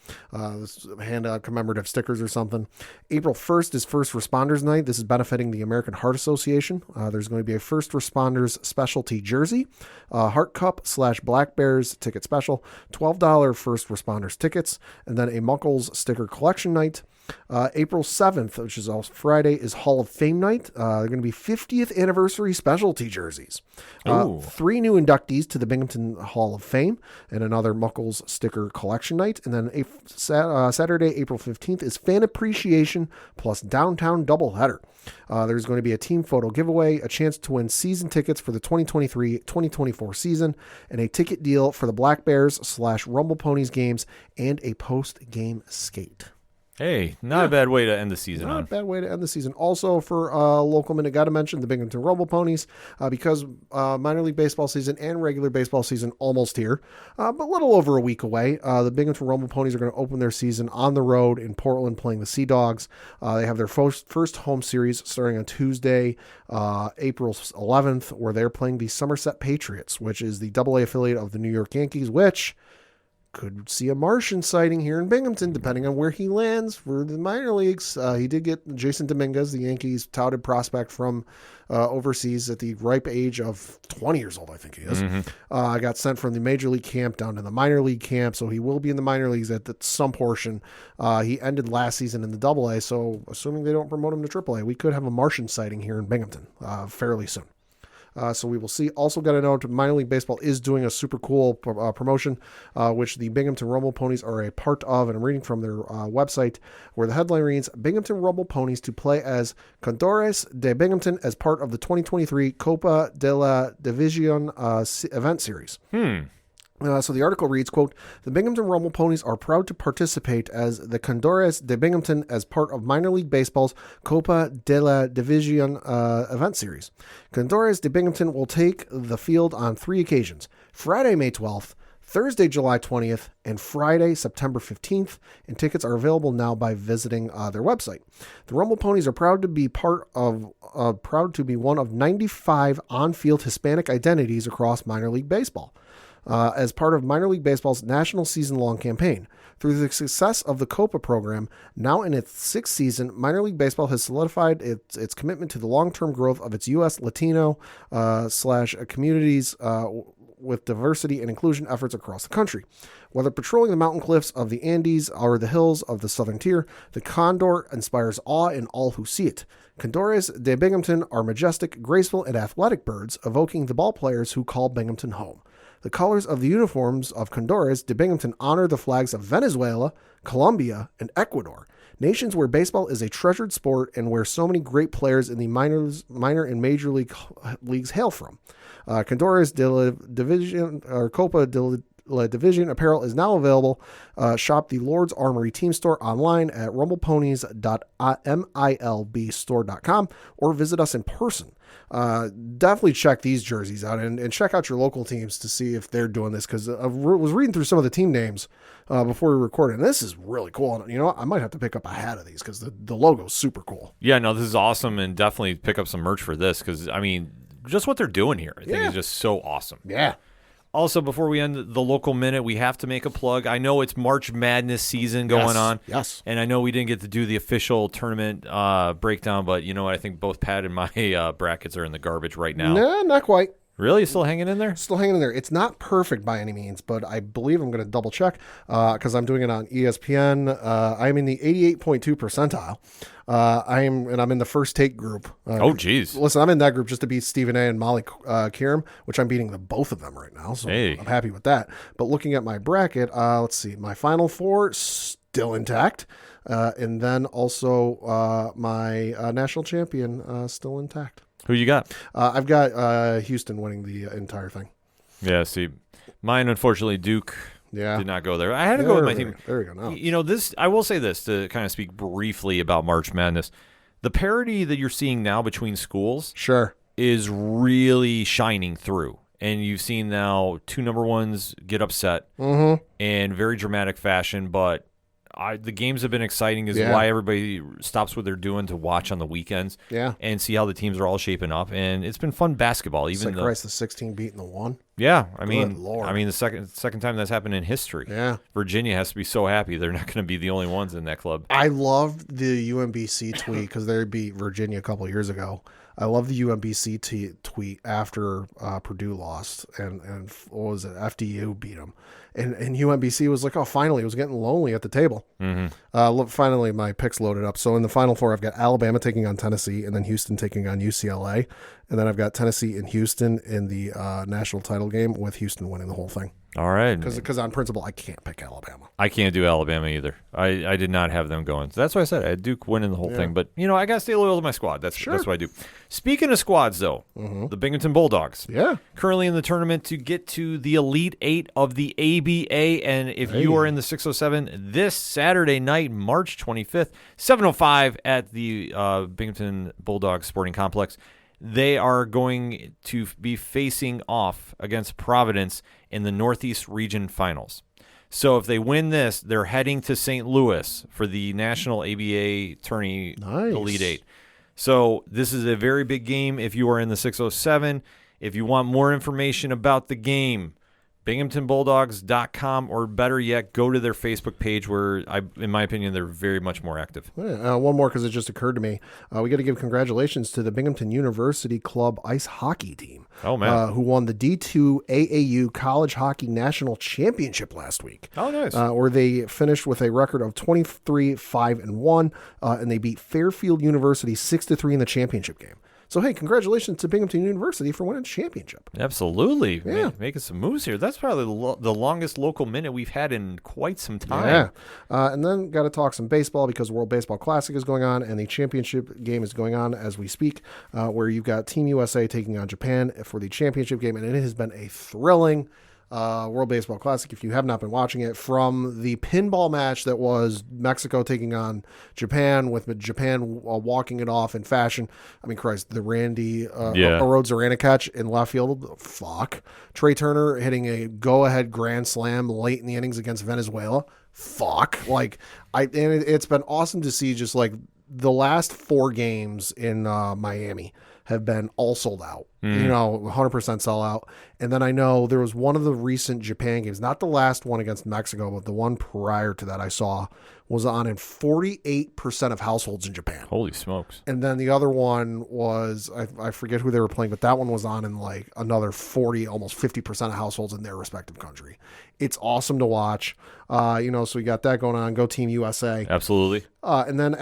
Speaker 3: Hand out commemorative stickers or something. April 1st is First Responders Night. This is benefiting the American Heart Association. There's going to be a First Responders specialty jersey, Heart Cup / Black Bears ticket special, $12 First Responders tickets, and then a Muckles sticker collection night. April 7th, which is also Friday, is Hall of Fame night. They're going to be 50th anniversary specialty jerseys. 3 new inductees to the Binghamton Hall of Fame, and another Muckles sticker collection night. And then Saturday, April 15th, is Fan Appreciation plus Downtown Doubleheader. There's going to be a team photo giveaway, a chance to win season tickets for the 2023-2024 season, and a ticket deal for the Black Bears / Rumble Ponies games, and a post-game skate.
Speaker 1: Hey, not a bad way to end the season.
Speaker 3: Not a bad way to end the season. Also, for local minute, got to mention the Binghamton Rumble Ponies, because minor league baseball season and regular baseball season almost here, but a little over a week away. The Binghamton Rumble Ponies are going to open their season on the road in Portland, playing the Sea Dogs. They have their first home series starting on Tuesday, April 11th, where they're playing the Somerset Patriots, which is the AA affiliate of the New York Yankees, which could see a Martian sighting here in Binghamton, depending on where he lands for the minor leagues. He did get Jason Dominguez, the Yankees' touted prospect from overseas at the ripe age of 20 years old, I think he is. Got sent from the major league camp down to the minor league camp, so he will be in the minor leagues at some portion. He ended last season in the AA, so assuming they don't promote him to AAA, we could have a Martian sighting here in Binghamton fairly soon. So we will see. Also got to note, minor league baseball is doing a super cool promotion, which the Binghamton Rumble Ponies are a part of, and I'm reading from their website, where the headline reads, Binghamton Rumble Ponies to play as Condores de Binghamton as part of the 2023 Copa de la División event series. So the article reads, quote, the Binghamton Rumble Ponies are proud to participate as the Condores de Binghamton as part of minor league baseball's Copa de la División event series. Condores de Binghamton will take the field on 3 occasions: Friday, May 12th, Thursday, July 20th, and Friday, September 15th, and tickets are available now by visiting their website. The Rumble Ponies are proud to be one of 95 on-field Hispanic identities across minor league baseball. as part of minor league baseball's national season-long campaign. Through the success of the Copa program, now in its 6th season, minor league baseball has solidified its commitment to the long-term growth of its U.S. Latino / communities with diversity and inclusion efforts across the country. Whether patrolling the mountain cliffs of the Andes or the hills of the southern tier, the condor inspires awe in all who see it. Condores de Binghamton are majestic, graceful, and athletic birds, evoking the ball players who call Binghamton home. The colors of the uniforms of Condores de Binghamton honor the flags of Venezuela, Colombia, and Ecuador, nations where baseball is a treasured sport and where so many great players in the minor and major leagues hail from. Condores de la Division, or Copa de La Division apparel is now available. Shop the Lord's Armory team store online at rumbleponies.milbstore.com or visit us in person. Definitely check these jerseys out and check out your local teams to see if they're doing this, because I was reading through some of the team names before we recorded, and this is really cool. And, you know, I might have to pick up a hat of these because the logo's super cool.
Speaker 1: Yeah, no, this is awesome, and definitely pick up some merch for this because, I mean, just what they're doing here I think is just so awesome.
Speaker 3: Yeah.
Speaker 1: Also, before we end the local minute, we have to make a plug. I know it's March Madness season going on.
Speaker 3: Yes.
Speaker 1: And I know we didn't get to do the official tournament breakdown, but you know what? I think both Pat and my brackets are in the garbage right now.
Speaker 3: No, not quite.
Speaker 1: Really? Still hanging in there?
Speaker 3: Still hanging in there. It's not perfect by any means, but I believe I'm going to double check because I'm doing it on ESPN. I'm in the 88.2 percentile. I'm in the first take group.
Speaker 1: Oh, geez.
Speaker 3: Listen, I'm in that group just to beat Stephen A. and Molly Kiram, which I'm beating both of them right now. So I'm happy with that. But looking at my bracket, let's see. My final four still intact. And then also my national champion still intact.
Speaker 1: Who you got?
Speaker 3: I've got Houston winning the entire thing.
Speaker 1: Yeah, see, mine, unfortunately, Duke did not go there. I had to go with my team.
Speaker 3: There we go. Now.
Speaker 1: You know, I will say this to kind of speak briefly about March Madness. The parity that you're seeing now between schools is really shining through. And you've seen now 2 number ones get upset in very dramatic fashion, but the games have been exciting is why everybody stops what they're doing to watch on the weekends and see how the teams are all shaping up. And it's been fun basketball. Even
Speaker 3: the 16 beating the 1.
Speaker 1: Yeah, I mean the second time that's happened in history.
Speaker 3: Yeah.
Speaker 1: Virginia has to be so happy they're not going to be the only ones in that club.
Speaker 3: I loved the UMBC tweet because they beat Virginia a couple of years ago. I love the UMBC tweet after Purdue lost and what was it? FDU beat them. And UMBC was like, oh, finally, it was getting lonely at the table. Finally, my picks loaded up. So in the Final Four, I've got Alabama taking on Tennessee and then Houston taking on UCLA. And then I've got Tennessee and Houston in the national title game with Houston winning the whole thing.
Speaker 1: All right.
Speaker 3: Because on principle, I can't pick Alabama.
Speaker 1: I can't do Alabama either. I did not have them going. So that's why I said I had Duke winning the whole thing. But, you know, I got to stay loyal to my squad. That's what I do. Speaking of squads, though, the Binghamton Bulldogs.
Speaker 3: Yeah.
Speaker 1: Currently in the tournament to get to the Elite 8 of the ABA. And if you are in the 607 this Saturday night, March 25th, 7:05 at the Binghamton Bulldogs Sporting Complex, they are going to be facing off against Providence in the Northeast Region Finals. So if they win this, they're heading to St. Louis for the National ABA Tourney Elite 8. So this is a very big game if you are in the 607. If you want more information about the game, BinghamtonBulldogs.com, or better yet, go to their Facebook page where, in my opinion, they're very much more active.
Speaker 3: One more because it just occurred to me. We got to give congratulations to the Binghamton University Club ice hockey team.
Speaker 1: Oh, man.
Speaker 3: Who won the D2 AAU College Hockey National Championship last week.
Speaker 1: Oh, nice.
Speaker 3: Where they finished with a record of 23-5-1, and they beat Fairfield University 6-3 in the championship game. So, hey, congratulations to Binghamton University for winning the championship.
Speaker 1: Absolutely.
Speaker 3: Yeah.
Speaker 1: Making some moves here. That's probably the longest local minute we've had in quite some time.
Speaker 3: Yeah. And then got to talk some baseball because World Baseball Classic is going on and the championship game is going on as we speak, where you've got Team USA taking on Japan for the championship game. And it has been a thrilling World Baseball Classic, if you have not been watching it, from the pinball match that was Mexico taking on Japan, with Japan walking it off in fashion. I mean, Christ, the Randy Arozarena catch in left field, fuck. Trey Turner hitting a go-ahead grand slam late in the innings against Venezuela, fuck. It's been awesome to see just like the last 4 games in Miami have been all sold out. 100% sell out. And then I know there was one of the recent Japan games, not the last one against Mexico, but the one prior to that I saw was on in 48% of households in Japan.
Speaker 1: Holy smokes.
Speaker 3: And then the other one was, I forget who they were playing, but that one was on in like another 40, almost 50% of households in their respective country. It's awesome to watch. So we got that going on. Go Team USA.
Speaker 1: Absolutely.
Speaker 3: And then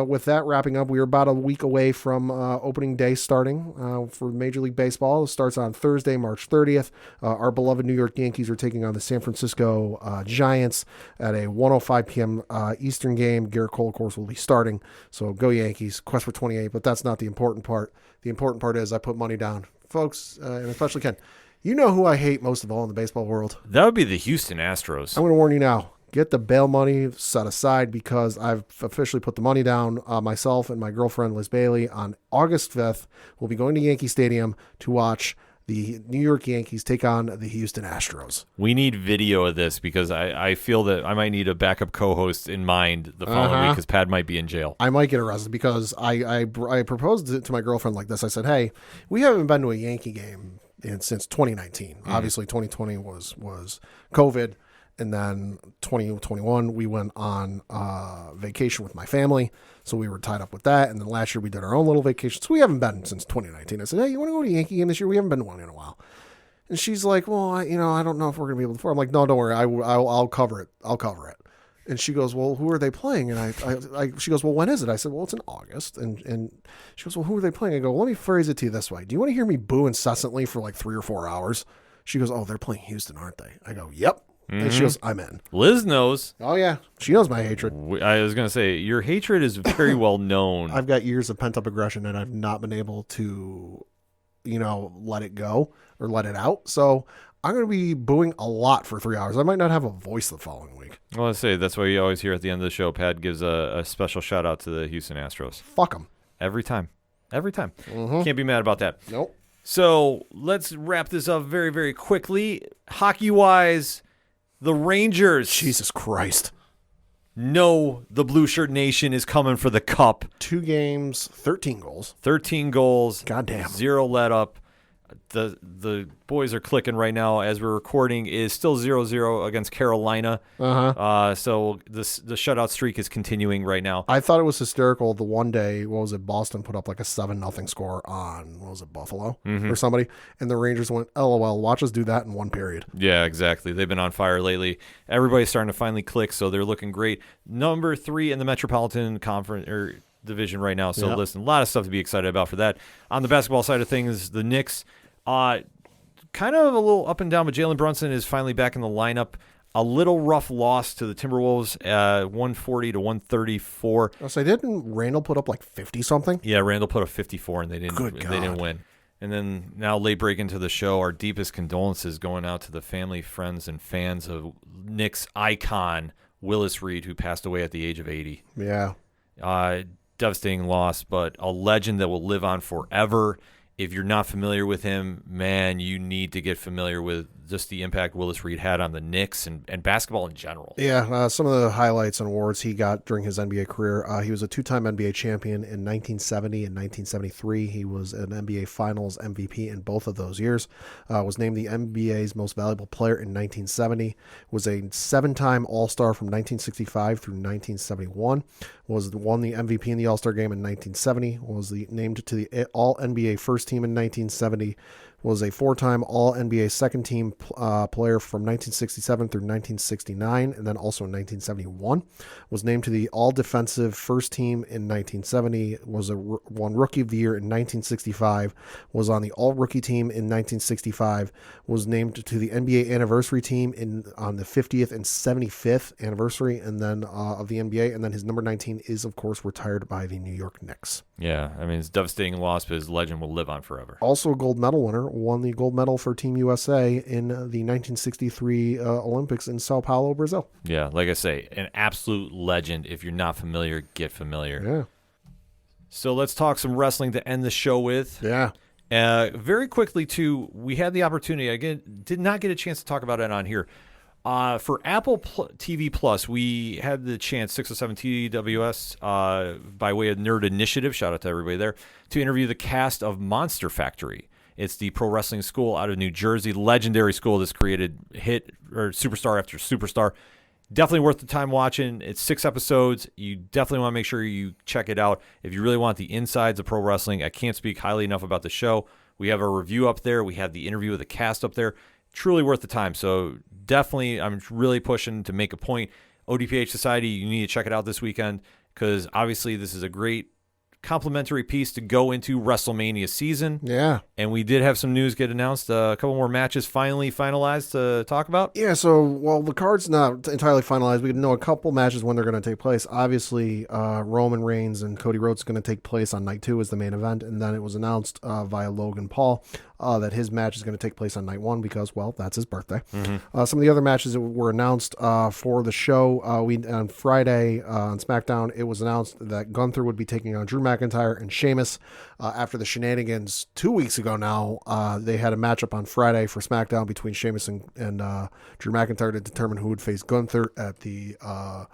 Speaker 3: with that wrapping up, we are about a week away from opening day starting for Major League Baseball. It starts on Thursday, March 30th. Our beloved New York Yankees are taking on the San Francisco Giants at a 1:05 p.m. Eastern game. Garrett Cole, of course, will be starting. So go Yankees. Quest for 28, but that's not the important part. The important part is I put money down. Folks, and especially Ken, you know who I hate most of all in the baseball world?
Speaker 1: That would be the Houston Astros.
Speaker 3: I'm going to warn you now. Get the bail money set aside because I've officially put the money down. Myself and my girlfriend, Liz Bailey, on August 5th, we'll be going to Yankee Stadium to watch the New York Yankees take on the Houston Astros.
Speaker 1: We need video of this because I feel that I might need a backup co-host in mind the following week because Pat might be in jail.
Speaker 3: I might get arrested because I proposed it to my girlfriend like this. I said, hey, we haven't been to a Yankee game since 2019. Obviously, 2020 was COVID. And then 2021, we went on vacation with my family. So we were tied up with that. And then last year we did our own little vacation. So we haven't been since 2019. I said, hey, you want to go to a Yankee game this year? We haven't been to one in a while. And she's like, well, I don't know if we're going to be able to. I'm like, no, don't worry. I'll cover it. I'll cover it. And she goes, well, who are they playing? And she goes, well, when is it? I said, well, it's in August. And she goes, well, who are they playing? I go, let me phrase it to you this way. Do you want to hear me boo incessantly for like 3 or 4 hours? She goes, oh, they're playing Houston, aren't they? I go, yep. And she goes, I'm in.
Speaker 1: Liz knows.
Speaker 3: Oh, yeah. She knows my hatred.
Speaker 1: I was going to say, your hatred is very well known.
Speaker 3: I've got years of pent-up aggression, and I've not been able to, let it go or let it out. So I'm going to be booing a lot for 3 hours. I might not have a voice the following week.
Speaker 1: Well, let's say that's why you always hear at the end of the show, Pat gives a special shout-out to the Houston Astros.
Speaker 3: Fuck them.
Speaker 1: Every time. Can't be mad about that.
Speaker 3: Nope.
Speaker 1: So let's wrap this up very, very quickly. Hockey-wise, the Rangers.
Speaker 3: Jesus Christ.
Speaker 1: No, the Blue Shirt Nation is coming for the cup.
Speaker 3: 2 games, 13 goals.
Speaker 1: 13 goals.
Speaker 3: Goddamn.
Speaker 1: 0 let up. The boys are clicking right now as we're recording. Is still 0-0 against Carolina. So the shutout streak is continuing right now.
Speaker 3: I thought it was hysterical the one day, Boston put up like a 7-0 score on, Buffalo or somebody, and the Rangers went, LOL, watch us do that in 1 period.
Speaker 1: Yeah, exactly. They've been on fire lately. Everybody's starting to finally click, so they're looking great. Number 3 in the Metropolitan Conference or division right now. So listen, a lot of stuff to be excited about for that. On the basketball side of things, the Knicks, kind of a little up and down, but Jalen Brunson is finally back in the lineup. A little rough loss to the Timberwolves, 140-134.
Speaker 3: So didn't Randall put up like 50 something?
Speaker 1: Yeah, Randall put up 54, and they didn't win. And then now late break into the show, our deepest condolences going out to the family, friends, and fans of Knicks icon Willis Reed, who passed away at the age of 80.
Speaker 3: Yeah.
Speaker 1: Devastating loss, but a legend that will live on forever. If you're not familiar with him, man, you need to get familiar with just the impact Willis Reed had on the Knicks and basketball in general.
Speaker 3: Yeah, some of the highlights and awards he got during his NBA career. He was a 2-time NBA champion in 1970 and 1973. He was an NBA Finals MVP in both of those years. Was named the NBA's most valuable player in 1970. Was a 7-time All-Star from 1965 through 1971. Won the MVP in the All-Star game in 1970. Was named to the All-NBA first team in 1970. Was a 4-time All-NBA second-team player from 1967 through 1969, and then also in 1971. Was named to the All-Defensive first team in 1970. Won Rookie of the Year in 1965. Was on the All-Rookie team in 1965. Was named to the NBA Anniversary team on the 50th and 75th anniversary, and then of the NBA. And then his number 19 is, of course, retired by the New York Knicks.
Speaker 1: Yeah, I mean, it's a devastating loss, but his legend will live on forever.
Speaker 3: Also a gold medal winner. Won the gold medal for Team USA in the 1963 Olympics in Sao Paulo, Brazil.
Speaker 1: Yeah, like I say, an absolute legend. If you're not familiar, get familiar.
Speaker 3: Yeah.
Speaker 1: So let's talk some wrestling to end the show with.
Speaker 3: Yeah.
Speaker 1: Very quickly, too, we had the opportunity, again, did not get a chance to talk about it on here. For Apple TV Plus, we had the chance, 607 TWS, by way of Nerd Initiative, shout out to everybody there, to interview the cast of Monster Factory. It's the pro wrestling school out of New Jersey, legendary school that's created hit or superstar after superstar. Definitely worth the time watching. It's 6 episodes. You definitely want to make sure you check it out. If you really want the insides of pro wrestling, I can't speak highly enough about the show. We have a review up there. We have the interview with the cast up there. Truly worth the time. So definitely, I'm really pushing to make a point. ODPH Society, you need to check it out this weekend because obviously this is a great complimentary piece to go into WrestleMania season.
Speaker 3: Yeah.
Speaker 1: And we did have some news get announced. A couple more matches finally finalized to talk about.
Speaker 3: Yeah, so while the card's not entirely finalized, we know a couple matches when they're going to take place. Obviously, Roman Reigns and Cody Rhodes is going to take place on night 2 as the main event, and then it was announced via Logan Paul that his match is going to take place on night 1 because, well, that's his birthday.
Speaker 1: Mm-hmm.
Speaker 3: Some of the other matches that were announced for the show, on Friday on SmackDown, it was announced that Gunther would be taking on Drew McIntyre and Sheamus. After the shenanigans 2 weeks ago now, they had a matchup on Friday for SmackDown between Sheamus and Drew McIntyre to determine who would face Gunther at the at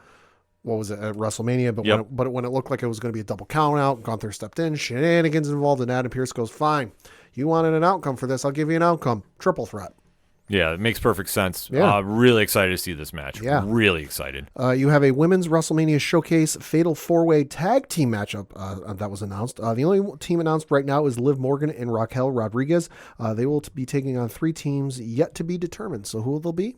Speaker 3: WrestleMania. But when it looked like it was going to be a double count out, Gunther stepped in, shenanigans involved, and Adam Pearce goes, fine, you wanted an outcome for this, I'll give you an outcome. Triple threat.
Speaker 1: Yeah, it makes perfect sense.
Speaker 3: Yeah.
Speaker 1: Really excited to see this match.
Speaker 3: Yeah.
Speaker 1: Really excited.
Speaker 3: You have a women's WrestleMania Showcase Fatal 4-Way Tag Team matchup that was announced. The only team announced right now is Liv Morgan and Raquel Rodriguez. They will be taking on 3 teams yet to be determined. So who will they be?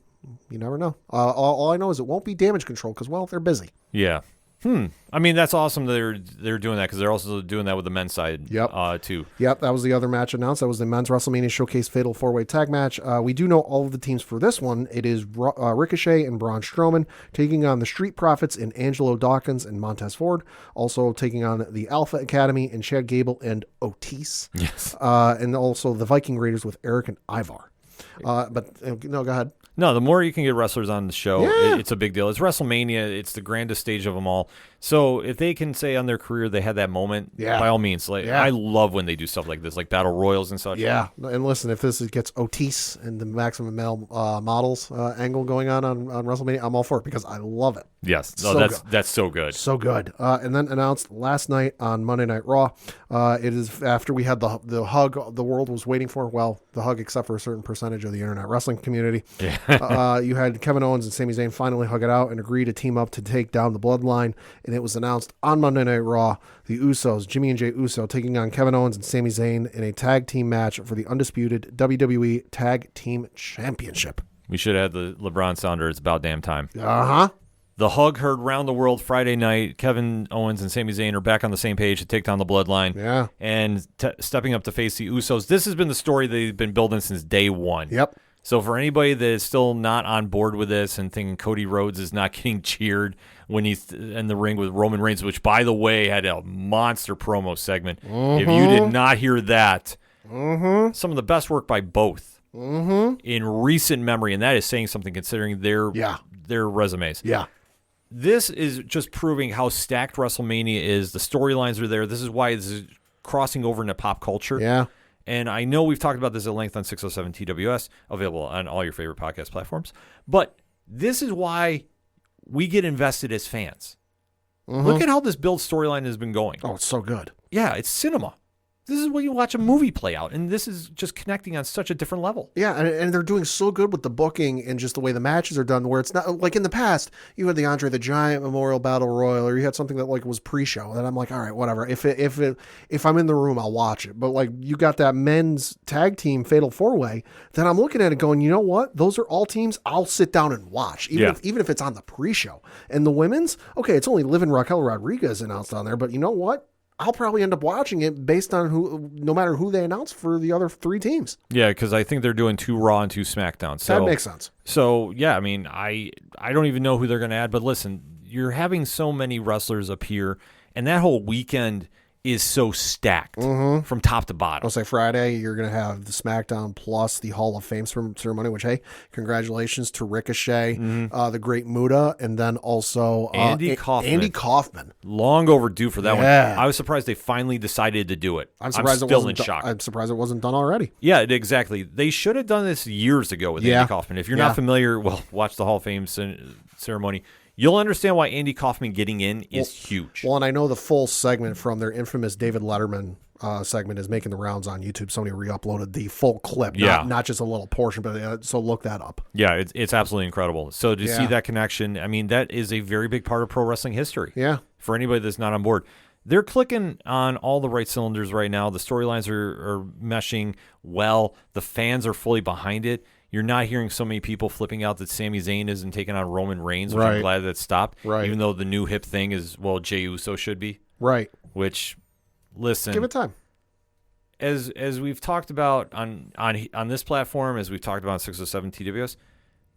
Speaker 3: You never know. All I know is it won't be Damage Control because, well, they're busy.
Speaker 1: Yeah. I mean, that's awesome that they're doing that because they're also doing that with the men's side too.
Speaker 3: Yep, that was the other match announced. That was the men's WrestleMania Showcase Fatal 4-Way Tag match. We do know all of the teams for this one. It is Ricochet and Braun Strowman taking on the Street Profits and Angelo Dawkins and Montez Ford. Also taking on the Alpha Academy and Chad Gable and Otis.
Speaker 1: Yes.
Speaker 3: And also the Viking Raiders with Eric and Ivar. No, go ahead.
Speaker 1: No, the more you can get wrestlers on the show,
Speaker 3: Yeah.
Speaker 1: it's a big deal. It's WrestleMania. It's the grandest stage of them all. So if they can say on their career they had that moment, by all means. I love when they do stuff like this, like Battle Royals and such.
Speaker 3: Yeah, and listen, if this gets Otis and the Maximum Male Models angle going on WrestleMania, I'm all for it because I love it.
Speaker 1: Yes, that's so good.
Speaker 3: So good. And then announced last night on Monday Night Raw, it is after we had the hug the world was waiting for. Well, the hug except for a certain percentage of the internet wrestling community.
Speaker 1: Yeah.
Speaker 3: You had Kevin Owens and Sami Zayn finally hug it out and agree to team up to take down the Bloodline. And it was announced on Monday Night Raw, the Usos, Jimmy and Jey Uso, taking on Kevin Owens and Sami Zayn in a tag team match for the undisputed WWE Tag Team Championship.
Speaker 1: We should have had the LeBron sounder. It's about damn time.
Speaker 3: Uh-huh.
Speaker 1: The hug heard round the world Friday night. Kevin Owens and Sami Zayn are back on the same page to take down the Bloodline.
Speaker 3: Yeah.
Speaker 1: And stepping up to face the Usos. This has been the story they've been building since day one.
Speaker 3: Yep.
Speaker 1: So for anybody that is still not on board with this and thinking Cody Rhodes is not getting cheered when he's in the ring with Roman Reigns, which, by the way, had a monster promo segment. If you did not hear that, some of the best work by both in recent memory, and that is saying something considering their resumes.
Speaker 3: Yeah.
Speaker 1: This is just proving how stacked WrestleMania is. The storylines are there. This is why this is crossing over into pop culture.
Speaker 3: Yeah.
Speaker 1: And I know we've talked about this at length on 607 TWS, available on all your favorite podcast platforms. But this is why we get invested as fans. Look at how this build storyline has been going.
Speaker 3: Oh, it's so good.
Speaker 1: Yeah, it's cinema. This is when you watch a movie play out, and this is just connecting on such a different level.
Speaker 3: Yeah, and they're doing so good with the booking and just the way the matches are done, where it's not like in the past you had the Andre the Giant Memorial Battle Royal, or you had something that like was pre-show, and I'm like, all right, whatever. If I'm in the room, I'll watch it. But like you got that men's tag team Fatal 4-Way, then I'm looking at it going, you know what? Those are all teams I'll sit down and watch, even if it's on the pre-show. And the women's, okay, it's only Liv and Raquel Rodriguez announced on there, but you know what? I'll probably end up watching it based on no matter who they announce for the other 3 teams.
Speaker 1: Yeah, because I think they're doing 2 Raw and 2 SmackDown. So
Speaker 3: that makes sense.
Speaker 1: So, yeah, I mean, I don't even know who they're going to add. But listen, you're having so many wrestlers appear, and that whole weekend is so stacked from top to bottom.
Speaker 3: I'll say Friday, you're going to have the SmackDown plus the Hall of Fame ceremony, which, hey, congratulations to Ricochet, the Great Muta, and then also
Speaker 1: Andy Kaufman.
Speaker 3: Andy Kaufman.
Speaker 1: Long overdue for that one.
Speaker 3: Yeah.
Speaker 1: I was surprised they finally decided to do it.
Speaker 3: I'm surprised
Speaker 1: still in shock.
Speaker 3: I'm surprised it wasn't done already.
Speaker 1: Yeah, exactly. They should have done this years ago with Andy Kaufman. If you're not familiar, well, watch the Hall of Fame ceremony. You'll understand why Andy Kaufman getting in is huge.
Speaker 3: Well, and I know the full segment from their infamous David Letterman segment is making the rounds on YouTube. Somebody re-uploaded the full clip, not just a little portion, but so look that up.
Speaker 1: Yeah, it's absolutely incredible. So to see that connection, I mean, that is a very big part of pro wrestling history.
Speaker 3: Yeah.
Speaker 1: For anybody that's not on board. They're clicking on all the right cylinders right now. The storylines are meshing well. The fans are fully behind it. You're not hearing so many people flipping out that Sami Zayn isn't taking on Roman Reigns, which I'm glad that stopped.
Speaker 3: Right.
Speaker 1: Even though the new hip thing is, well, Jey Uso should be.
Speaker 3: Right.
Speaker 1: Which, listen.
Speaker 3: Give it time.
Speaker 1: As we've talked about on this platform, as we've talked about on 607 TWS,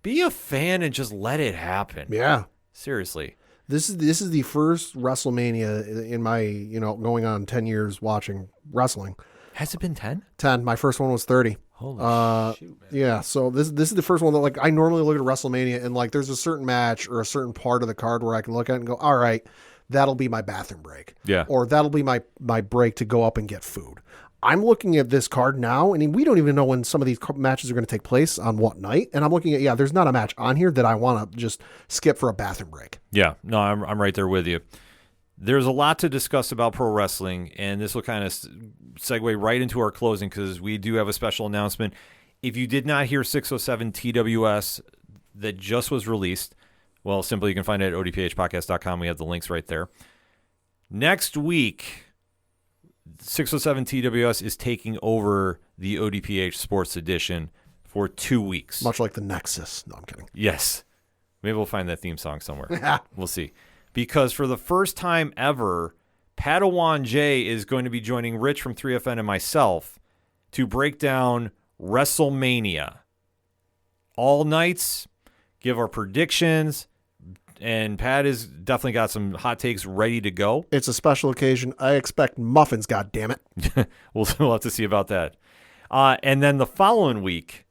Speaker 1: be a fan and just let it happen.
Speaker 3: Yeah.
Speaker 1: Seriously.
Speaker 3: This is the first WrestleMania in my, going on 10 years watching wrestling.
Speaker 1: Has it been 10?
Speaker 3: 10. My first one was 30.
Speaker 1: Holy shoot, man.
Speaker 3: Yeah, so this is the first one that, like, I normally look at WrestleMania and, like, there's a certain match or a certain part of the card where I can look at it and go, all right, that'll be my bathroom break.
Speaker 1: Yeah.
Speaker 3: Or that'll be my break to go up and get food. I'm looking at this card now, and we don't even know when some of these matches are going to take place on what night. And I'm looking at, there's not a match on here that I want to just skip for a bathroom break.
Speaker 1: Yeah, no, I'm right there with you. There's a lot to discuss about pro wrestling, and this will kind of segue right into our closing because we do have a special announcement. If you did not hear 607 TWS that just was released, well, simply you can find it at odphpodcast.com. We have the links right there. Next week, 607 TWS is taking over the ODPH Sports Edition for 2 weeks.
Speaker 3: Much like the Nexus. No, I'm kidding.
Speaker 1: Yes. Maybe we'll find that theme song somewhere. We'll see. Because for the first time ever, Padawan J is going to be joining Rich from 3FN and myself to break down Wrestlemania. All nights, give our predictions, and Pat has definitely got some hot takes ready to go.
Speaker 3: It's a special occasion. I expect muffins, goddammit.
Speaker 1: We'll have to see about that. And then the following week,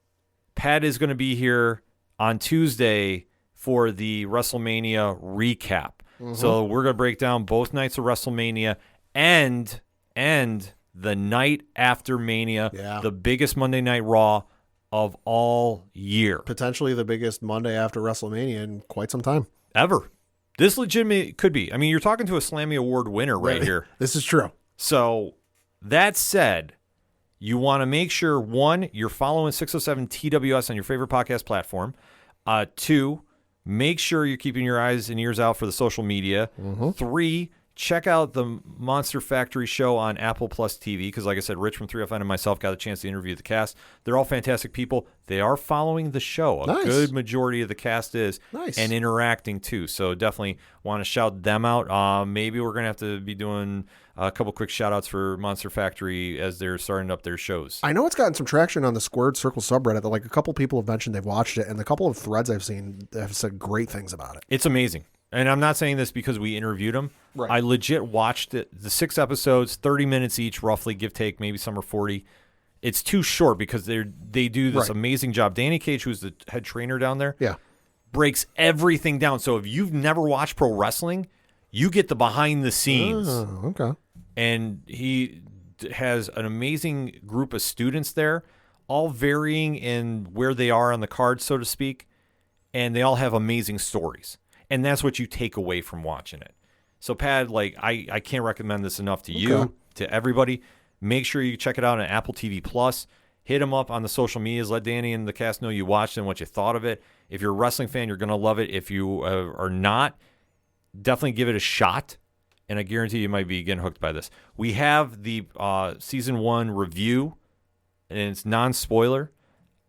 Speaker 1: Pat is going to be here on Tuesday for the WrestleMania recap. So we're going to break down both nights of WrestleMania and the night after Mania, the biggest Monday Night Raw of all year.
Speaker 3: Potentially the biggest Monday after WrestleMania in quite some time.
Speaker 1: Ever. This legitimately could be. I mean, you're talking to a Slammy Award winner right here.
Speaker 3: This is true.
Speaker 1: So that said, you want to make sure, 1, you're following 607 TWS on your favorite podcast platform. 2, make sure you're keeping your eyes and ears out for the social media. 3, check out the Monster Factory show on Apple Plus TV because, like I said, Rich from 3FN and myself got a chance to interview the cast. They're all fantastic people. They are following the show. A good majority of the cast is. And interacting, too. So definitely want to shout them out. Maybe we're going to have to be doing a couple quick shout-outs for Monster Factory as they're starting up their shows.
Speaker 3: I know it's gotten some traction on the Squared Circle subreddit. That, like, a couple people have mentioned they've watched it, and the couple of threads I've seen have said great things about it.
Speaker 1: It's amazing. And I'm not saying this because we interviewed them.
Speaker 3: Right.
Speaker 1: I legit watched it. The 6 episodes, 30 minutes each, roughly, give take, maybe some are 40. It's too short because they do this amazing job. Danny Cage, who's the head trainer down there, breaks everything down. So if you've never watched pro wrestling, you get the behind the scenes.
Speaker 3: Oh, okay.
Speaker 1: And he has an amazing group of students there, all varying in where they are on the card, so to speak. And they all have amazing stories. And that's what you take away from watching it. So, Pat, like, I can't recommend this enough to you, to everybody. Make sure you check it out on Apple TV Plus. Hit them up on the social medias. Let Danny and the cast know you watched and what you thought of it. If you're a wrestling fan, you're going to love it. If you are not, definitely give it a shot. And I guarantee you might be getting hooked by this. We have the Season 1 review, and it's non-spoiler,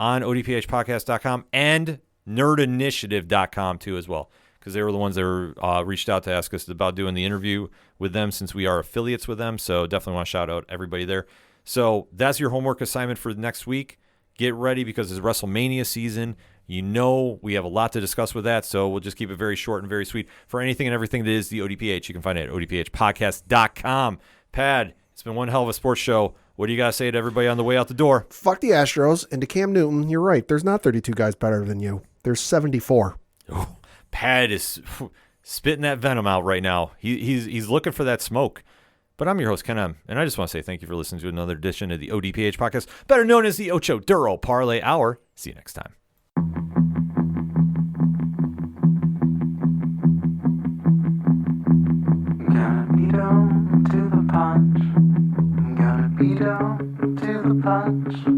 Speaker 1: on odphpodcast.com and nerdinitiative.com, too, as well. Because they were the ones that were, reached out to ask us about doing the interview with them since we are affiliates with them. So definitely want to shout out everybody there. So that's your homework assignment for next week. Get ready because it's WrestleMania season. You know we have a lot to discuss with that, so we'll just keep it very short and very sweet. For anything and everything that is the ODPH, you can find it at odphpodcast.com. Pad, it's been one hell of a sports show. What do you got to say to everybody on the way out the door?
Speaker 3: Fuck the Astros. And to Cam Newton, you're right. There's not 32 guys better than you. There's 74.
Speaker 1: Oh, Pad is spitting that venom out right now. He's looking for that smoke. But I'm your host, Ken M., and I just want to say thank you for listening to another edition of the ODPH podcast, better known as the Ocho Duro Parlay Hour. See you next time.
Speaker 2: Gotta be down to the punch. Gotta be down to the punch.